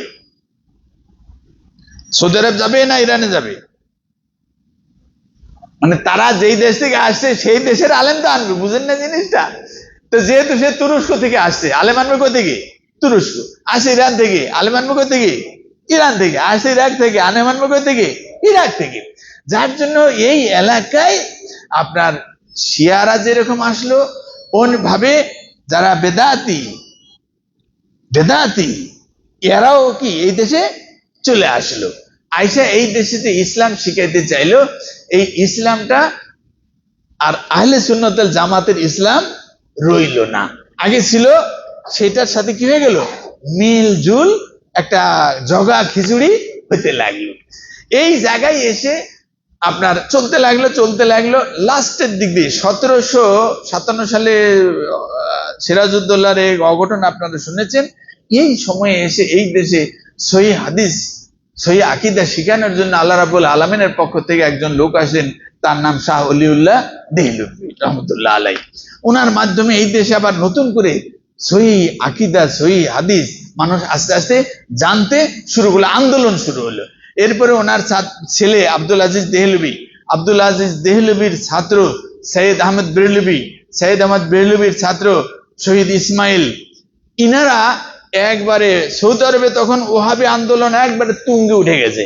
সৌদি আরব যাবে না ইরানে যাবে? মানে তারা যেই দেশ থেকে আসছে সেই দেশের আলেম তো আনবে, বুঝেন না জিনিসটা? তো যেহেতু সে তুরস্ক থেকে আসছে, আলেম আনবে কই থেকে? তুরস্ক। আসে ইরান থেকে, আলেম আনবে কই থেকে? ইরান থেকে। আসে ইরাক থেকে, আলেম আনবে কই থেকে? ইরাক থেকে। যার জন্য এই এলাকায় আপনার শিয়ারা যেরকম আসলো, ভাবে যারা বেদাতি এরাও কি এই দেশে চলে আসলো। আইসা এই দেশেতে ইসলাম শিখাইতে চাইলো। এই ইসলামটা আর আহলে সুন্নাত ওয়াল জামাতের ইসলাম রইল না, আগে ছিল, সেটার সাথে কি হয়ে গেল? মিলজুল একটা জগা খিচুড়ি হতে লাগলো। এই জায়গায় এসে আপনার চলতে লাগলো লাস্টের দিক দিয়ে 1757 সালে সিরাজউদ্দৌলার এই অঘটন আপনারা শুনেছেন। এই সময়ে এসে এই দেশে সহিহ হাদিস, সহিহ আকীদা শিখানোর জন্য আল্লাহ রাব্বুল আলামিনের পক্ষ থেকে একজন লোক আসেন, তার নাম শাহ ওলিউল্লাহ দেহলভী রহমতুল্লাহ আলাইহি। ওনার মাধ্যমে এই দেশে আবার নতুন করে সহিহ আকীদা, সহিহ হাদিস মানুষ আস্তে আস্তে জানতে শুরু করলো, আন্দোলন শুরু হলো। এরপরে ওনার ছেলে আব্দুল আজিজ দেহলভি, আব্দুল আজিজ দেহলভির ছাত্র সৈয়দ আহমদ বেরলভি, সৈয়দ আহমদ বেরলভির ছাত্র শহীদ ইসমাইল, ইনারা একবারে সৌদি আরবে তখন ওহাবি আন্দোলন একবারে তুঙ্গে উঠে গেছে।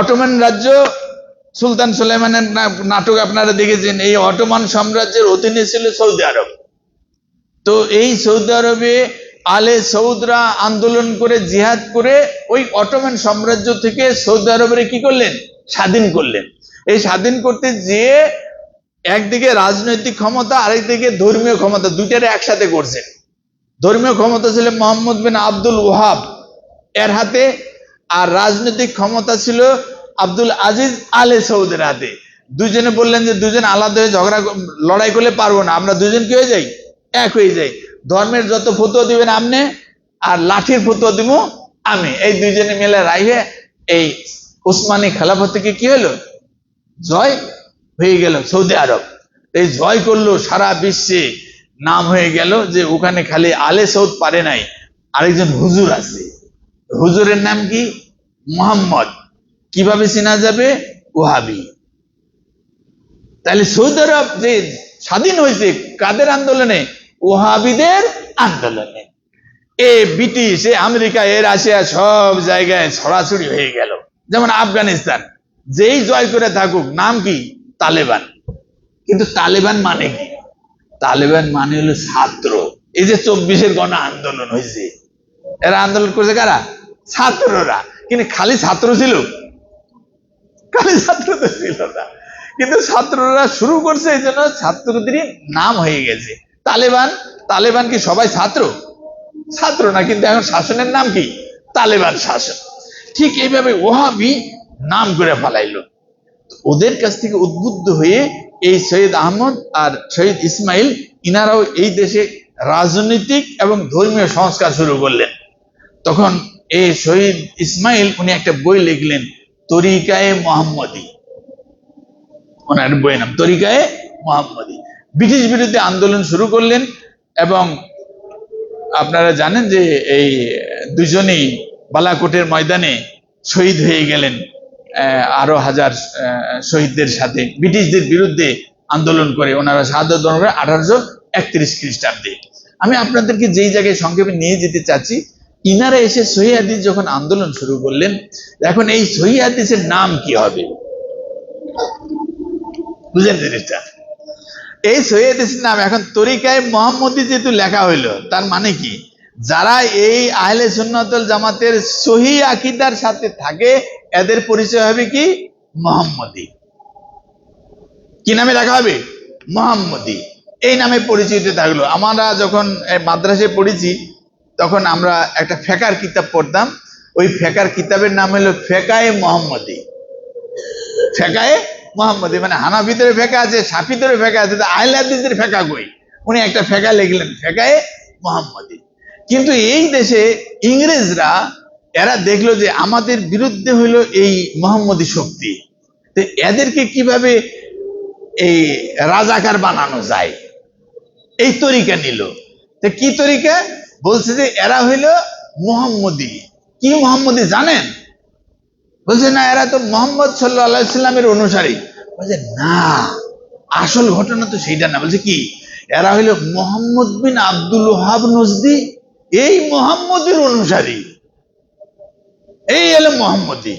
অটোমান রাজ্য, সুলতান সুলাইমানের নাটক আপনারা দেখেছেন, এই অটোমান সাম্রাজ্যের অধীনে ছিল সৌদি আরব। তো এই সৌদি আরবে আলে সৌদরা আন্দোলন করে জিহাদ করে ওই অটোমান সাম্রাজ্য থেকে সৌদি আরবের কি করলেন, স্বাধীন করলেন। এই স্বাধীন করতে যেয়ে একদিকে রাজনৈতিক ক্ষমতা, আরেকদিকে ধর্মীয় ক্ষমতা, দুইটারে একসাথে করছেন। ধর্মীয় ক্ষমতা ছিল মোহাম্মদ বিন আব্দুল ওয়াহাব এর হাতে, আর রাজনৈতিক ক্ষমতা ছিল আব্দুল আজিজ আলে সৌদের হাতে। দুজনে বললেন যে দুজন আলাদা হয়ে লড়াই করলে পারবো না, আমরা দুজন কি হয়ে যাই, এক হয়ে যাই। ধর্মের যত ফতোয়া দিবেন আপনি, আর লাঠির ফতোয়া দিব আমি। এই দুইজনে মিলে রাইহে এই উসমানী খেলাফত থেকে কি হলো, জয় হয়ে গেল সৌদি আরব। এই জয় করলো, সারা বিশ্বে নাম হয়ে গেল যে ওখানে খালি আলে সৌদ পারে নাই, আরেকজন হুজুর আছে। হুজুরের নাম কি, মোহাম্মদ। কিভাবে চেনা যাবে, ওহাবি। তাহলে সৌদি আরব যে স্বাধীন হয়েছে কাদের আন্দোলনে, ওহাবিদের আন্দোলনে। ব্রিটিশ, আমেরিকা, রাশিয়া সব জায়গায় ছড়াছড়ি হয়ে গেল। যেমন আফগানিস্তান, যেই জয় করে থাকুক নাম কি, তালেবান। কিন্তু তালেবান মানে কি, তালেবান মানে হলো ছাত্র। এই যে 24-এর গণ আন্দোলন হয়েছে, এরা আন্দোলন করছে কারা, ছাত্ররা। কিন্তু খালি ছাত্র ছিল, খালি ছাত্র তো ছিল না, কিন্তু ছাত্ররা শুরু করছে, এই জন্য ছাত্রদেরই নাম হয়ে গেছে তালেবান। তালেবান কি সবাই ছাত্র, ছাত্র না, কিন্তু এখন শাসনের নাম কি, তালেবান শাসন। ঠিক এইভাবে ওহাবি নাম করে ফেলাইলো। ওদের কাছ থেকে উদ্বুদ্ধ হয়ে এই সৈয়দ আহমদ আর শহীদ ইসমাইল, ইনারাও এই দেশে রাজনৈতিক এবং ধর্মীয় সংস্কার শুরু করলেন। তখন এই শহীদ ইসমাইল উনি একটা বই লিখলেন, তরিকায়ে মোহাম্মদী। ওনার বইয়ের নাম তরিকায়ে মোহাম্মদী। ব্রিটিশ বিরুদ্ধে আন্দোলন শুরু করলেন, এবং আপনারা জানেন যে এই দুজনেই বালাকোটের ময়দানে শহীদ হয়ে গেলেন আরো হাজার শহীদদের সাথে। ব্রিটিশদের বিরুদ্ধে আন্দোলন করে ওনারা শাহাদাত বরণ করে 1831 খ্রিস্টাব্দে। আমি আপনাদেরকে যেই জায়গায় সংক্ষেপে নিয়ে যেতে চাচ্ছি, ইনারা এসে সহিহ হাদিস যখন আন্দোলন শুরু করলেন, এখন এই সহিহ হাদিসের নাম কি হবে, বুঝলেন জিনিসটা? এই সহিহ হাদিসের নাম এখন তরিকায়ে মোহাম্মদী যেহেতু লেখা হইলো, তার মানে কি, যারা এই আহলে সুন্নাত ওয়াল জামাতের সহিহ আকীদার সাথে থাকে এদের পরিচয় হবে কি, মোহাম্মদী। কি নামে লেখা হবে, মোহাম্মদী। এই নামে পরিচিত থাকলো। আমরা যখন মাদ্রাসায় পড়েছি তখন আমরা একটা ফেকার কিতাব পড়তাম, ওই ফেকার কিতাবের নাম হলো ফেকায়ে মোহাম্মদী। ফেকায়ে মোহাম্মদী মানে হানাফিদের ফেকা আছে, শাফিদের ফেকা আছে, আহলে হাদিসের ফেকা কই, উনি একটা ফেকা লিখলেন ফেকায়ে মোহাম্মদী। কিন্তু এই দেশে ইংরেজরা এরা দেখলো যে আমাদের বিরুদ্ধে হইলো এই মোহাম্মদী শক্তি, তো এদেরকে কিভাবে এই রাজাকার বানানো যায়, এই তরিকা নিল। তো কি তরিকা, বলছে যে এরা হইলো মোহাম্মদী। কি মোহাম্মদী জানেন? বলছে না, এরা তো মোহাম্মদ সাল্লাল্লাহু আলাইহি সাল্লামের অনুসারী। বলছে না, আসল ঘটনা তো সেইটা না। বলছে কি, এরা হইলো মোহাম্মদ বিন আব্দুল ওয়াহাব নজদি, এই মোহাম্মদের অনুসারী, এই হলো মোহাম্মদী।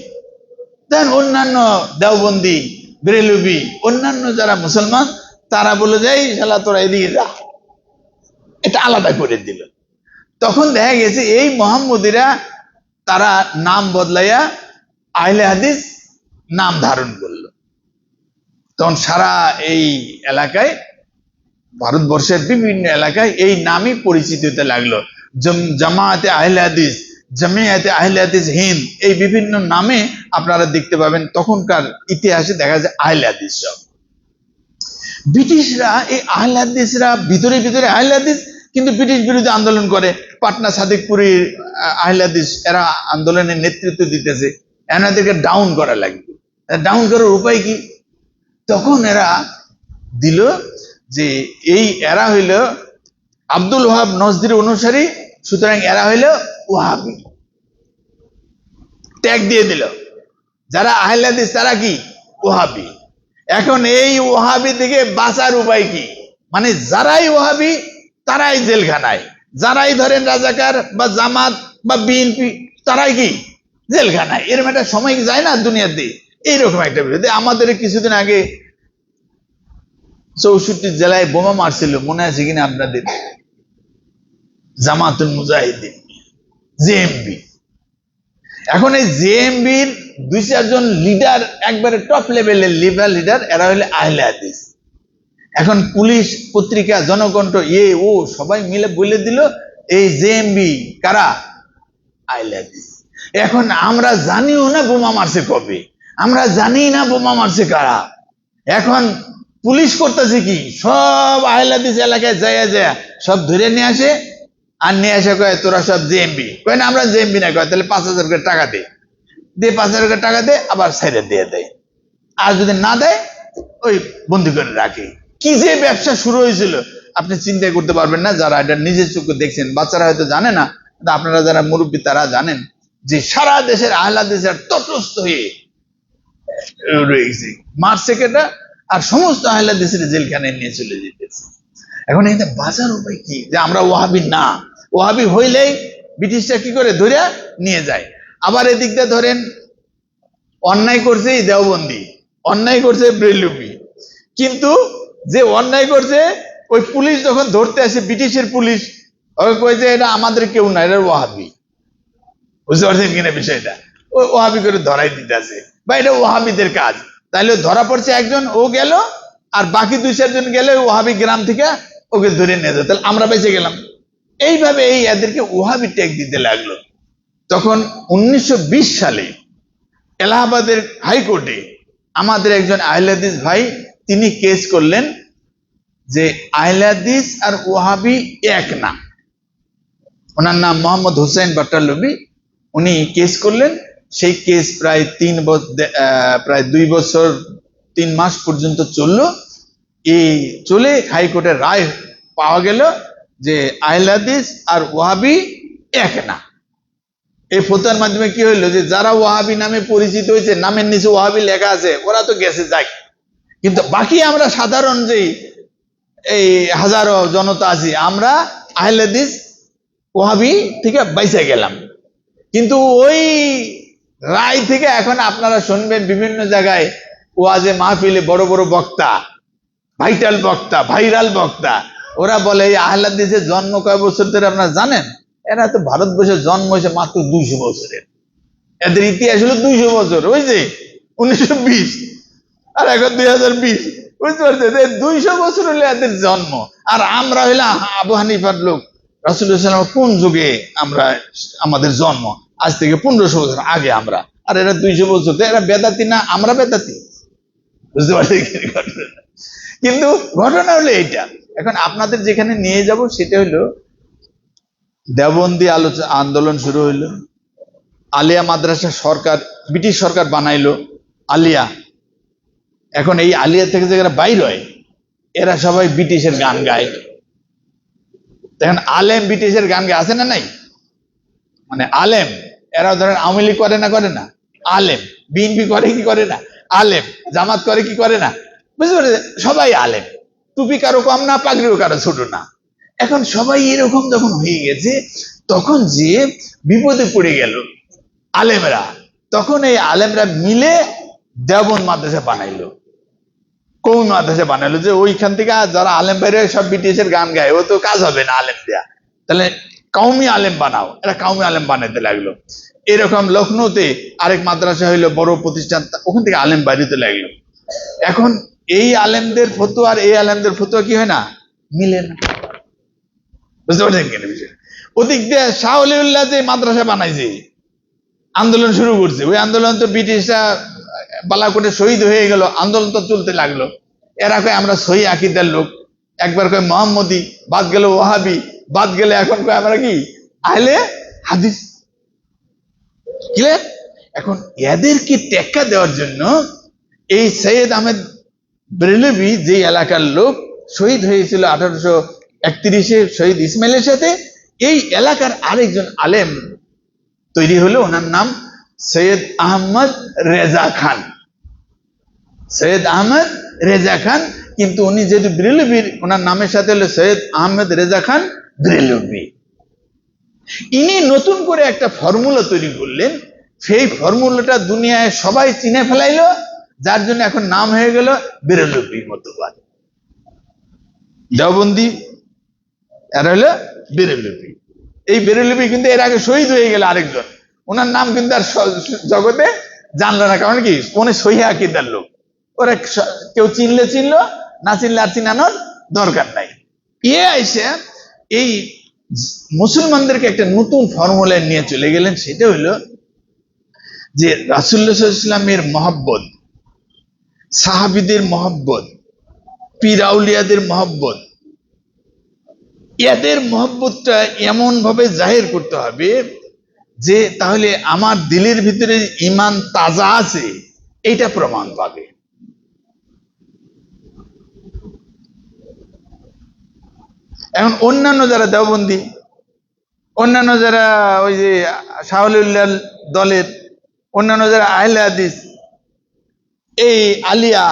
দেন অন্যান্য দেওবন্দি, বেরেলভি, অন্যান্য যারা মুসলমান, তারা বলে যে এই শালা তোরা এদিকে যা, এটা আলাদা করে দিল। তখন দেখা গেছে এই মোহাম্মদীরা তারা নাম বদলাইয়া আহলে হাদিস নাম ধারণ করলো। তখন সারা এই এলাকায়, ভারতবর্ষের বিভিন্ন এলাকায় এই নামই পরিচিত হতে লাগলো। জামায়াতে আহলে হাদিস, জামিয়াতে আহলে হাদিস হিন্দ, এই বিভিন্ন নামে আপনারা দেখতে পাবেন। তখনকার ইতিহাসে দেখা যায় আহলে হাদিস সব। ব্রিটিশরা এই আহলে হাদিসরা ভিতরে ভিতরে আহলে হাদিস, কিন্তু ব্রিটিশ বিরুদ্ধে আন্দোলন করে। পাটনা সাদিকপুরীর আহলে হাদিস এরা আন্দোলনের নেতৃত্ব দিতেছে, এনাদেরকে ডাউন করা লাগবে। ডাউন করার উপায় কি? তখন এরা দিল যে এই এরা হইল আব্দুল ওয়াহাব নজদির অনুসারী, সুতরাং এরা হইল ওয়াহাবি। ট্যাগ দিয়ে দিল। যারা আহলে হাদিস তারা কি? ওহাবি। এখন এই ওহাবি থেকে বাঁচার উপায় কি? মানে যারাই ওহাবি তারাই জেলখানায়, যারাই ধরেন রাজাকার বা জামাত বা বিএনপি তারাই কি জেলখানায়। এরকম একটা সময় যায় না দুনিয়াতে, এইরকম একটা বিরোধী। আমাদের কিছুদিন আগে 64 জেলায় বোমা মারছিল, মনে আছে কিনা আপনাদের? জামাতুল মুজাহিদিন, জেএমবি। এখন এই জেএমবির 2-4 জন লিডার, একবারে টপ লেভেলের লিডার, এরা হলে আহলে হাদিস। এখন পুলিশ, পত্রিকা, জনকণ্ঠ, ও সবাই মিলে বলে দিল এই জেএমবি কারা? আহলে হাদিস। এখন আমরা জানিও না বোমা মারছে কবে, আমরা জানি না বোমা মারছে কারা। এখন পুলিশ করতেছে কি? সব আহলে হাদিস এলাকায় যায় যায় সব ধরে নিয়ে আসে, আর নিয়ে আসে কয় তোরা সব জেএমবি। কয় না আমরা জেএমবি না। কয় তাহলে 5,000 করে টাকা দে, 5,000 করে টাকা দে, আবার ছেড়ে দিয়ে দেয়। আর যদি না দেয় ওই বন্দি করে রাখে। কি যে ব্যবসা শুরু হয়েছিল আপনি চিন্তা করতে পারবেন না, যারা এটা নিজের চোখে দেখছেন। বাচ্চারা হয়তো জানে না, আপনারা যারা মুরব্বী তারা জানেন যে সারা দেশের আহলে হাদিসের তটস্থ হয়ে রয়েছে, মারছে কেটা, আর সমস্ত আহলে হাদিসের জেলখানায় নিয়ে চলে যেতেছে। এখন এটা বাঁচার উপায় কি? যে আমরা ওয়াহাবি না, ওয়াহাবি হইলেই ব্রিটিশরা কি করে ধরে নিয়ে যায়। আবার এদিক দিয়ে ধরেন অন্যায় করছে দেওবন্দি, অন্যায় করছে বেরেলভি, কিন্তু যে অন্যায় করছে ওই পুলিশ যখন ধরতে আসে, ব্রিটিশের পুলিশ, ওই কয় যে এটা আমাদের কেউ না, এটা ওয়াহাবি। বুঝতে পারছেন কিনা বিষয়টা? ওই ওয়াহাবি করে ধরাই দিতে আছে, বা এটা ওয়াহাবিদের কাজ। তাইলে ধরা পড়ছে একজন, ও গেল, আর বাকি 2-4 জন গেলে ওয়াহাবি গ্রাম থেকে ওকে ধরে নিয়ে যেত, তাহলে আমরা বেঁচে গেলাম। এইভাবে এই এদেরকে ওয়াহাবি ট্যাগ দিতে লাগলো। তখন 1920 সালে এলাহাবাদের হাইকোর্টে আমাদের একজন আহলে হাদিস ভাই, তিনি কেস করলেন যে আহলে হাদিস আর ওয়াহাবি এক না। ওনার নাম মোহাম্মদ হুসাইন বাট্টালবি। উনি কেস করলেন। সেই কেস প্রায় 2 বছর 3 মাস পর্যন্ত চললো। এই চলে হাইকোর্টের রায় পাওয়া গেল যে আহলে হাদিস আর ওয়াহাবি এক না। এই ফতোয়ার মাধ্যমে কি হইলো, যে যারা ওয়াহাবি নামে পরিচিত হয়েছে, নামের নিচে ওয়াহাবি লেখা আছে, ওরা তো গেছে যাক, কিন্তু বাকি আমরা সাধারণ যে এই হাজারো জনতা আছি, আমরা আহলে হাদিস ওয়াহাবি থেকে বাইচে গেলাম। কিন্তু ওই রায় থেকে এখন আপনারা শুনবেন বিভিন্ন জায়গায় ওয়াজে মাহফিলে বড় বড় বক্তা, ভাইরাল বক্তা, ওরা বলে এই আহলে হাদিসের জন্ম কয় বছর ধরে আপনারা জানেন? এরা তো ভারতবর্ষে জন্ম হয়েছে মাত্র 200 বছরের। এদের ইতিহাস হলো 200 বছর, ওই যে 1920 আর এখন 2020। বুঝতে পারছেন? 200 বছর হলে এদের জন্ম। আর আমরা হইলাম আবু হানিফার লোক। রাসূলুল্লাহ সাল্লাল্লাহু আলাইহি ওয়াসাল্লাম কোন যুগে আমাদের জন্ম? আজ থেকে 1500 বছর আগে আমরা। আর এরা 200 বছর। এরা বেদাতি না, আমরা বেদাতি। বুঝতে পারছেন? কিন্তু ঘটনা হলো এইটা। এখন আপনাদের যেখানে নিয়ে যাব সেটা হলো দেওবন্দি আন্দোলন শুরু হইলো। আলিয়া মাদ্রাসা সরকার, ব্রিটিশ সরকার বানাইলো আলিয়া। এখন এই আলিয়া থেকে যারা বাইর হয় এরা সবাই ব্রিটিশের গান গায়। এখন আলেম ব্রিটিশের গান গায়, আছে না নাই? মানে আলেম, এরা ধরেন আওয়ামী লীগ করে না আলেম, বিএনপি করে কি করে না আলেম, জামাত করে কি করে না, বুঝতে পারছেন? সবাই আলেম, টুপি কারো কম না, পাগড়িও কারো ছোট না। এখন সবাই এরকম যখন হয়ে গেছে, তখন যে বিপদে পড়ে গেল আলেমরা, তখন এই আলেমরা মিলে দেওবন্দ মাদ্রাসা বানাইলো, কওমি মাদ্রাসা বানাইলো। যে ওইখান থেকে যারা আলেম বাইরে সব ব্রিটিশের গান গায়, ও তো কাজ হবে না আলেম দেয়া, তাহলে কওমি আলেম বানাও। এরা কওমি আলেম বানাইতে লাগলো। এরকম লখনৌতে আরেক মাদ্রাসা হইলো, বড় প্রতিষ্ঠান, ওখান থেকে আলেম বাইরেতে লাগলো। এখন এই আলেমদের ফতোয়া আর এই আলেমদের ফতোয়া কি হয় না, মিলে না। বুঝতে পারছেন কেন বিষয়? ওদিক দিয়ে শাহ ওলিউল্লাহ যে মাদ্রাসা বানাইছে, আন্দোলন শুরু করছে, ওই আন্দোলন তো ব্রিটিশরা বালাকোটে শহীদ হয়ে গেল, আন্দোলন তো চলতে লাগলো। এরা কয় আমরা সহি আকীদার লোক, একবার কয় মোহাম্মদী, বাদ গেল ওয়াহাবি, বাদ গেলে এখন কয় আমরা কি আহলে হাদিস। ক্লিয়ার? এখন এদেরকে টেক্কা দেওয়ার জন্য এই সৈয়দ আহমেদ বেরেলভি, যে এলাকার লোক, শহীদ হয়েছিল 1831-এ শহীদ ইসমাইলের সাথে, এই এলাকার আরেকজন আলেম তৈরি হলো, ওনার নাম সৈয়দ আহমদ রেজা খান। সৈয়দ আহমদ রেজা খান, কিন্তু উনি যেহেতু বেরেলভীর, ওনার নামের সাথে হলো সৈয়দ আহমদ রেজা খান বেরেলভী। ইনি নতুন করে একটা ফর্মুলা তৈরি করলেন, সেই ফর্মুলাটা দুনিয়ায় সবাই চিনে ফেলাইলো, যার জন্য এখন নাম হয়ে গেল বেরেলভী মতবাদ। দেওবন্দি এরা হলো বেরেলভী। এই বেরেলভী কিন্তু এর আগে শহীদ হয়ে গেল আরেকজন, ওনার নাম কিন্তু আর জগতে জানলো না, কারণ কি উনি সহিহ আকীদার লোক। ওরা কেউ চিনলে চিনলো, না চিনলে আর চিনানোর দরকার নাই। আইসে এই মুসলমানদেরকে একটা নতুন ফর্মুলায় নিয়ে চলে গেলেন, সেটা হইল যে রাসূলুল্লাহ সাল্লাল্লাহু আলাইহি ওয়াসাল্লামের মহব্বত, সাহাবীদের মহব্বত, পীর আউলিয়াদের মহব্বত, এদের মহব্বতটা এমন ভাবে জাহির করতে হবে যে তাহলে আমার দিলের ভিতরে ঈমান তাজা আছে, এটা প্রমাণ পাবে। এখন অন্যান্য যারা দেওবন্দি, অন্যান্য যারা ওই যে শাহ ওয়ালিউল্লাহ দলের, অন্যান্য যারা আহলে হাদিস, এই আলিয়া,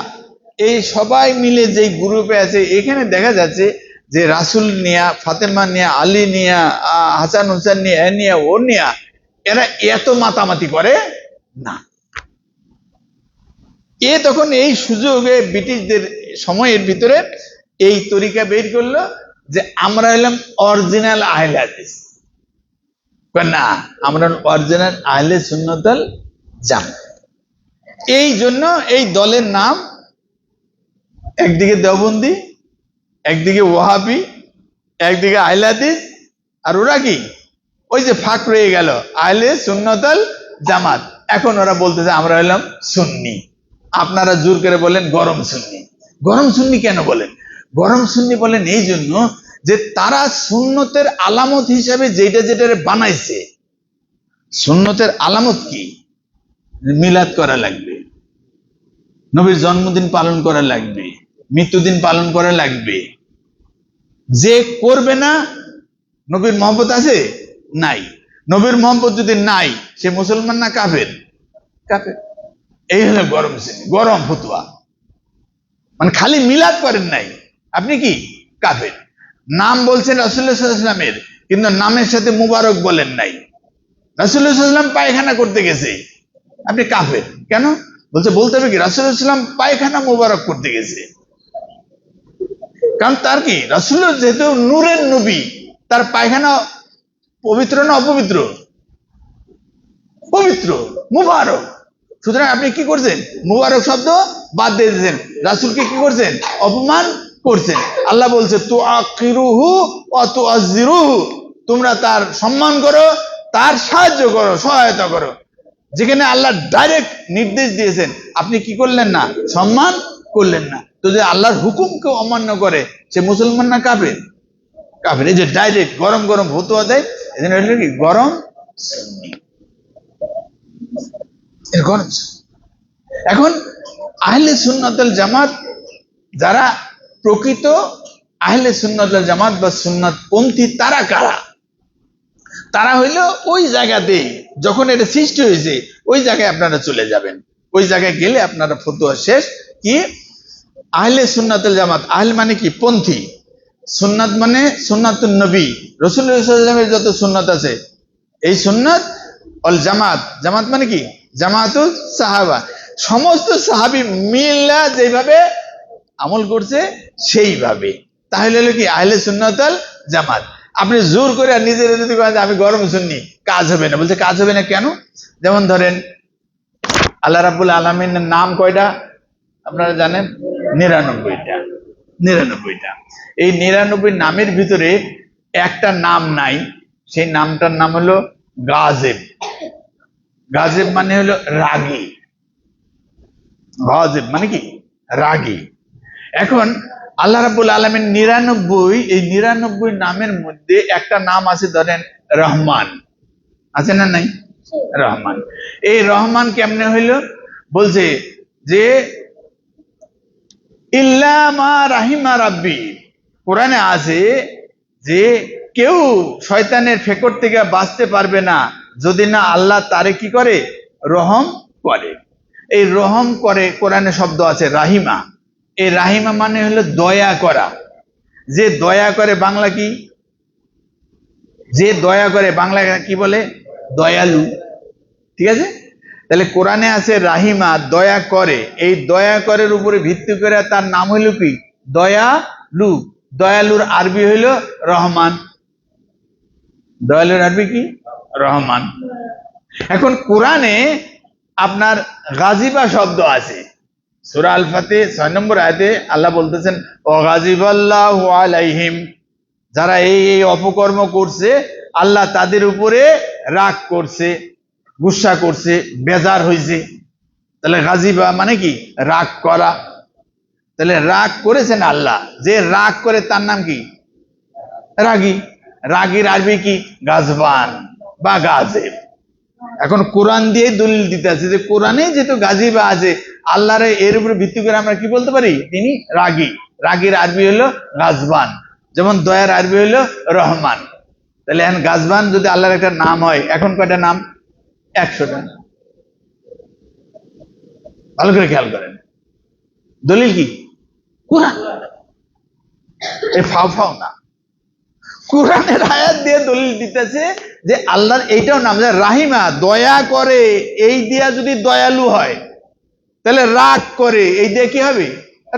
এই সবাই মিলে যে গ্রুপে আছে, এখানে দেখা যাচ্ছে যে রাসূল নিয়া, ফাতেমা নিয়া, আলী নিয়া, হাসান হুসেন নিয়া, এ নিয়া, ও নিয়া, এরা এত মাতামাতি করে না। তখন এই সুযোগে ব্রিটিশদের সময়ের ভিতরে এই তরিকা বের করলো যে আমরা হলাম অরিজিনাল আহলে হাদিস, না আমরা অরিজিনাল আহলে সুন্নাত ওয়াল জামাত। এই জন্য এই দলের নাম একদিকে দেওবন্দি, একদিকে ওয়াহাবি, একদিকে আহলে হাদিস, আর ওরা কি ওই যে ফাঁক রয়ে গেল আহলে সুন্নাত ওয়াল জামাত। এখন ওরা বলতেছে আমরা হলাম সুন্নি। আপনারা জোর করে বলেন গরম সুন্নি। গরম সুন্নি কেন বলেন? গরম সুন্নি বলেন এই জন্য যে তারা সুন্নতের আলামত হিসাবে যেটা যেটা বানাইছে। সুন্নতের আলামত কি? মিলাদ করা লাগবে, নবীর জন্মদিন পালন করা লাগবে, মৃত্যুদিন পালন করা লাগবে। যে করবে না, নবীর মহব্বত আছে? নাই। নবীর মহব্বত যদি নাই, সে মুসলমান না কাফের? কাফের। এই হলো গরম শ্রেণী, গরম ফতুয়া। মানে খালি মিলাদ করেন নাই, আপনি কি কাফের। নাম বলছেন রাসূলুল্লাহ সাল্লাল্লাহু আলাইহি ওয়াসাল্লামের, কিন্তু নামের সাথে মুবারক বলেন নাই। রাসূলুল্লাহ সাল্লাল্লাহু আলাইহি ওয়াসাল্লাম পায়খানা করতে গেছে, আপনি কাফের কেন? বলতে হবে কি রাসূলুল্লাহ সাল্লাল্লাহু আলাইহি ওয়াসাল্লাম পায়খানা মুবারক করতে গেছে। কারণ তার কি রাসূলুল্লাহ যেহেতু নূরের নবী, তার পায়খানা পবিত্র না অপবিত্র? পবিত্র, মুবারক। সুতরাং আপনি কি করছেন? মুবারক শব্দ বাদ দিয়ে দিয়েছেন, রাসূলকে কি করছেন? অপমান করছেন। আল্লাহ বলছে তুআকিরুহু ওয়া তুআযজিরুহু, তোমরা তার সম্মান করো, তার সাহায্য করো, সহায়তা করো। যেখানে আল্লাহ ডাইরেক্ট নির্দেশ দিয়েছেন, আপনি কি করলেন না? সম্মান করলেন না। তো যে আল্লাহর হুকুমকে অমান্য করে, সে মুসলমান না কাফের? কাফের। এই যে ডাইরেক্ট গরম গরম ফতোয়া দেয়, এজন্য হলো কি গরম সুন্নি। এখন আহলে সুন্নাত ওয়াল জামাত, যারা প্রকৃত আহলে সুন্নাত ওয়াল জামাত বা সুন্নাত পন্থী, তারা কারা? তারা হইল ওই জায়গাতে যখন এটা সৃষ্টি হয়েছে, ওই জায়গায় আপনারা চলে যাবেন। ওই জায়গায় গেলে আপনারা ফতোয়া শেষ। কি আহলে সুন্নাত ওয়াল জামাত? আহলে মানে কি? পন্থী। সুন্নাত মানে সুন্নাতুন নবী, রাসূলুল্লাহ সাল্লাল্লাহু আলাইহি ওয়াসাল্লামের যত সুন্নাত আছে, এই সুন্নাত। অল জামাত, জামাত মানে কি? জামাতুল সাহাবা, সমস্ত সাহাবী মিল্লা যেভাবে আমল করছে সেইভাবে, তাহলে হলো কি আহলে সুন্নাত ওয়াল জামাত। আপনি জোর করে নিজের যদি বলেন আমি গরম সুন্নি, কাজ হবে না। বলছে কাজ হবে না কেন? যেমন ধরেন আল্লাহ রাব্বুল আলামিনের নাম কয়টা আপনারা জানেন? 99টা। 99টা। এই 99 নামের ভিতরে একটা নাম নাই, সেই নামটার নাম হলো গাজেব। গাজেব মানে হলো রাগী। গাজেব মানে কি? রাগী। এখন আল্লাহ রাব্বুল আলামিন 99, এই 99 নামের মধ্যে একটা নাম আছে ধরেন রহমান, আছে না নাই? রহমান। এই রহমান কেমনে হইল? বলছে যে ইল্লা মা রাহিমা রাব্বি, কোরআনে আছে যে কেউ শয়তানের ফেকর থেকে বাঁচতে পারবে না যদি না আল্লাহ তারে কি করে? রহম করে। এই রহম করে কোরআনে শব্দ আছে রাহিমা। এই রাহিমা মানে হলো দয়া করা। যে দয়া করে বাংলা কি? যে দয়া করে বাংলা কি বলে? দয়ালু। ঠিক আছে? তাহলে কোরআনে আছে রাহিমা, দয়া করে। এই দয়া করের উপরে ভিত্তি করে তার নাম হইল কি? দয়ালু। দয়ালুর আরবি হইল রহমান। দয়ালুর আরবি কি? রহমান। এখন কোরআনে আপনার গাজিবা শব্দ আছে। সূরা আল ফাতিহ 6 নম্বর আয়াতে আল্লাহ বলতেছেন ওয়াগাজিবাল্লাহু আলাইহিম, যারা এই অপকর্ম করছে আল্লাহ তাদের উপরে রাগ করছে, গুসা করছে, বেজার হয়েছে। তাহলে গাজিবা মানে কি? রাগ করা। তাহলে রাগ করেছেন আল্লাহ। যে রাগ করে তার নাম কি? রাগী। রাগীর আরবি কি? গাজবান বা গাজেব। এখন কোরআন দিয়ে দলিল দিতে আছে যে কোরআনে যেহেতু গাজিবা আছে, আল্লাহর এর উপরে ভিত্তি করে আমরা কি বলতে পারি? তিনি রাগী। রাগীর আরবি হলো গাজবান, যেমন দয়ার আরবি হলো রহমান। তাহলে এখন গাজবান যদি আল্লাহর একটা নাম হয়, এখন কয়টা নাম? 100টা। ভালো করে খেয়াল করেন। দলিল কি? কোরআন। এই ফাও ফাও না, কোরআনের আয়াত দিয়ে দলিল দিতেছে যে আল্লাহর এইটাও নাম, যে রাহিমা, দয়া করে। এই দিয়া যদি দয়ালু হয়, তাহলে রাগ করে এই দিয়ে কি হবে?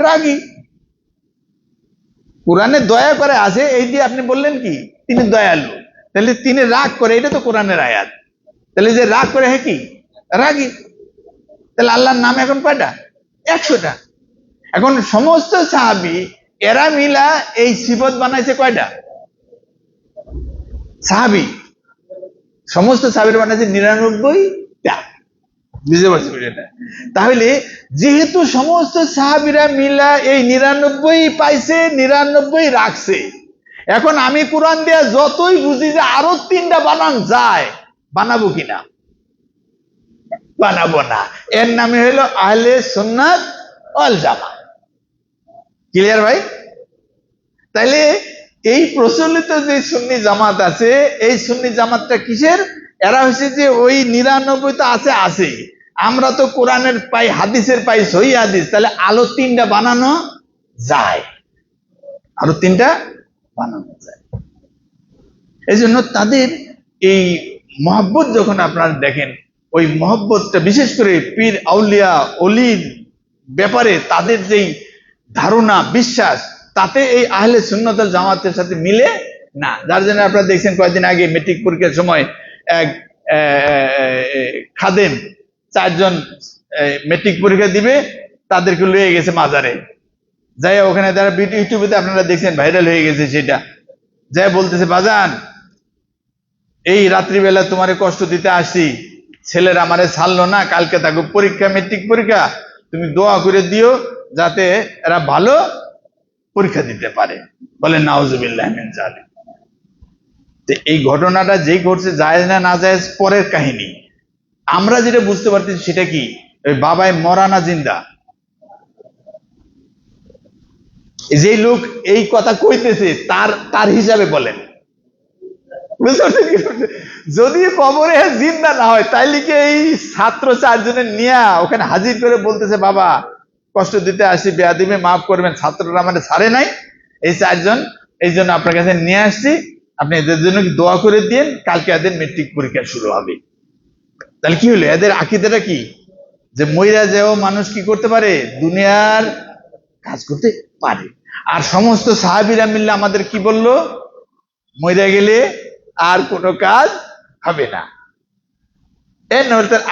রাগী। কোরআনে দয়া করে আছে, এই দিয়ে আপনি বললেন কি? তিনি দয়ালু। তাহলে তিনি রাগ করে, এটা তো কোরআনের আয়াত। তাহলে যে রাগ করে হ্যাঁ কি? রাগী। তাহলে আল্লাহর নাম এখন কয়টা? 100টা। এখন সমস্ত সাহাবী এরা মিলা এই সিফত বানাইছে কয়টা? সাহাবী সমস্ত সাহাবীরা বানাইছে 99টা। বুঝতে পারছি এটা? তাহলে যেহেতু সমস্ত সাহাবীরা মিলা এই 99 পাইছে, 99 রাখছে, এখন আমি কোরআন দিয়ে যতই বুঝি যে আরো 3টা বানান যায়, বানাবো কিনা? বানাবো না। এর নামে হলো আহলে সুন্নাত ওয়াল জামাত। ক্লিয়ার ভাই? তাইলে এই প্রচলিত যে সুন্নি জামাত আছে, এই সুন্নি জামাতটা কিসের? এরা হচ্ছে যে ওই 99 তো আছে, আমরা তো কোরআনের পাই, হাদিসের পাই, সহি হাদিস। তাহলে আলো 3টা বানানো যায়, আরো 3টা বানানো যায়। এই জন্য তাদের এই মহব্বত যখন আপনারা দেখেন, ওই মহব্বতটা বিশেষ করে পীর আউলিয়া অলির ব্যাপারে তাদের যেই ধারণা, বিশ্বাস, তাতে এই আহলে সুন্নাত ওয়াল জামাতের সাথে মিলে না। যার জন্য আপনারা দেখছেন কয়েকদিন আগে মেট্রিক পরীক্ষার সময় এক খাদেম 4 জন মেট্রিক পরীক্ষা দিবে, তাদেরকে লয়ে গেছে মাজারে। যাই ওখানে যারা ইউটিউবে আপনারা দেখছেন ভাইরাল হয়ে গেছে, সেটা যাই বলতেছে বাজান, এই রাত্রিবেলা তোমারে কষ্ট দিতে আসছি, ছেলের আমারে ছাড়লো না, কালকে থাকো পরীক্ষা, মেট্রিক পরীক্ষা, তুমি দোয়া করে দিও যাতে এরা ভালো পরীক্ষা দিতে পারে। বলে নাউজুবিল্লাহ মিন যালিক। তো এই ঘটনাটা যেই ঘটছে, জায়েজ না না জায়েজ পরের কাহিনী। আমরা যেটা বুঝতে পারতেছি সেটা কি, ওই বাবাই মরা না জিন্দা? যে লোক এই কথা কইতেছে তার হিসাবে বলেন, বুঝতে পারছেন? যদি কবরে জিন্দা না হয়, তাইলে কি এই ছাত্র 4 জনের নিয়ে ওখানে হাজির করে বলতেছে বাবা কষ্ট দিতে আসি, বেয়াদবি মাফ করবেন, ছাত্ররা মানে ছাড়ে নাই, এই 4 জন এই জন্য আপনার কাছে নিয়ে আসছি, আপনি এদের জন্য কি দোয়া করে দিন, কালকে এদের মেট্রিক পরীক্ষা শুরু হবে। তাহলে কি হলো? এদের আকীদাটা কি? যে মইরা যেও মানুষ কি করতে পারে? দুনিয়ার কাজ করতে পারে। আর সমস্ত সাহাবীরা মিলে আমাদের কি বললো? মইরা গেলে আর কোনো কাজ হবে না।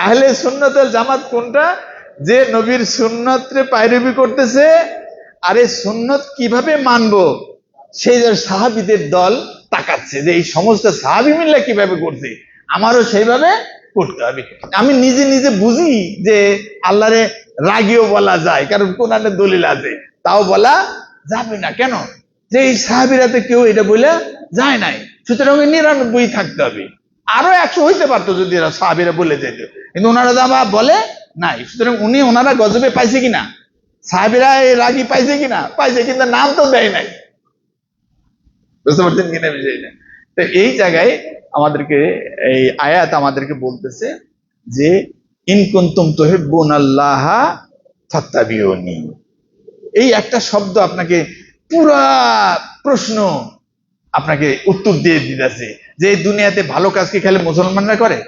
আহলে সুন্নাত ওয়াল জামাত কোনটা? যে নবীর সুন্নতরে পায়রবি করতেছে, আর এই সুন্নত কিভাবে মানবো সেই সাহাবীদের দল তাকাচ্ছে যে এই সমস্ত সাহাবী মিল্লা কিভাবে করছে, আমারও সেইভাবে করতে হবে। আমি নিজে নিজে বুঝি যে আল্লাহরে রাগিও বলা যায়, কারণ কোরআনে দলিল আছে, তাও বলা যাবে না। কেন? যে এই সাহাবীরাতে কেউ এটা বলে যায় নাই, সুতরাং 99 থাকতে হবে। আরো 100 হইতে পারতো যদি সাহাবীরা বলে যেত, কিন্তু ওনারা যা বলে নাই। সুতরাং ওনারা গজবে পাইছে কিনা, সাহাবীরা এই রাগি পাইছে কিনা? পাইছে, কিন্তু নাম তো দেয় নাই। বুঝতে পারছেন কিনা বিষয়টা? তো এই জায়গায় আমাদেরকে এই আয়াত আমাদেরকে বলতেছে যে ইন কুনতুম তুহিব্বুনাল্লাহা ফাত্তাবিউনি। এই একটা শব্দ আপনাকে পুরা প্রশ্ন আপনাকে উত্তর দিয়ে দিতেছে যে এই দুনিয়াতে ভালো কাজ কি খালি মুসলমানরা করে?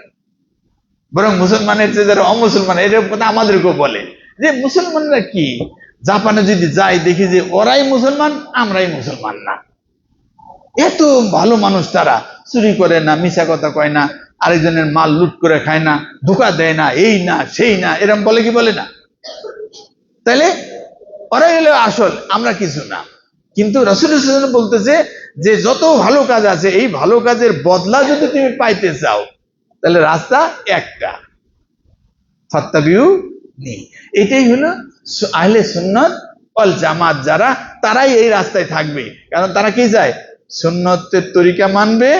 বরং মুসলমানের যে যারা অমুসলমান এর কথা আমাদেরকেও বলে যে মুসলমানরা কি, জাপানে যদি যাই দেখি যে ওরাই মুসলমান, আমরাই মুসলমান না। এত ভালো মানুষ, তারা চুরি করে না, মিছা কথা কয় না, আরেকজনের মাল লুট করে খায় না, ধোঁকা দেয় না, এই না সেই না, এরকম বলে কি বলে না? তাইলে ওরাই হলো আসল, আমরা কিছু না। কিন্তু রাসূল সাল্লাল্লাহু আলাইহি ওয়াসাল্লাম বলতেছে যে যত ভালো কাজ আছে এই ভালো কাজের বদলা যদি তুমি পাইতে চাও তাহলে রাস্তা একটা, ফাত্তাবিউনি। এটাই হলো আহলে সুন্নাত ওয়াল জামাত, যারা তারাই এই রাস্তায় থাকবে। কারণ তারা কি চায়? সুন্নতের তরিকা মানবে।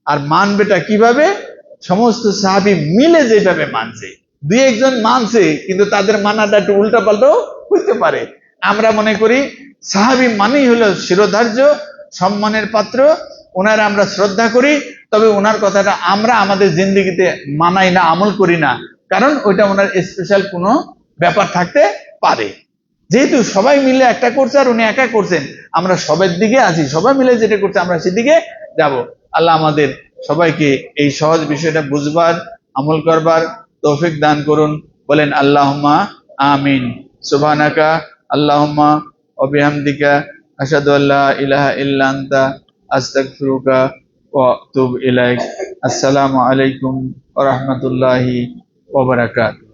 আর মানবেটা কিভাবে? সমস্ত সাহাবী মিলে যেভাবে মানছে। দুই একজন মানছে কিন্তু তাদের মানাটা একটু উল্টা পাল্টাও হইতে পারে। আমরা মনে করি সাহাবী মানেই হলো শিরোধার্য, সম্মানের পাত্র, ওনার আমরা শ্রদ্ধা করি, তবে ওনার কথাটা আমরা আমাদের জিন্দেগিতে মানাই না, আমল করি না, কারণ ওইটা ওনার স্পেশাল কোনো ব্যাপার থাকতে পারে। যেহেতু সবাই মিলে একটা করছে আর উনি একা করছেন, আমরা সবার দিকে আছি, সবাই মিলে যেটা করছে আমরা সেদিকে যাব। আল্লাহ আমাদের সবাইকে এই সহজ বিষয়টা বুঝবার, আমল করবার তৌফিক দান করুন। বলেন আল্লাহুম্মা আমিন। সুবহানাকা আল্লাহুম্মা ওয়া বিহামদিকা আশহাদু আল্লা ইলাহা ইল্লা আনতা আস্তাগফিরুকা ওয়া আতুবু ইলাইক। আসসালামু আলাইকুম ওয়া রাহমাতুল্লাহি ওয়া বারাকাতুহু।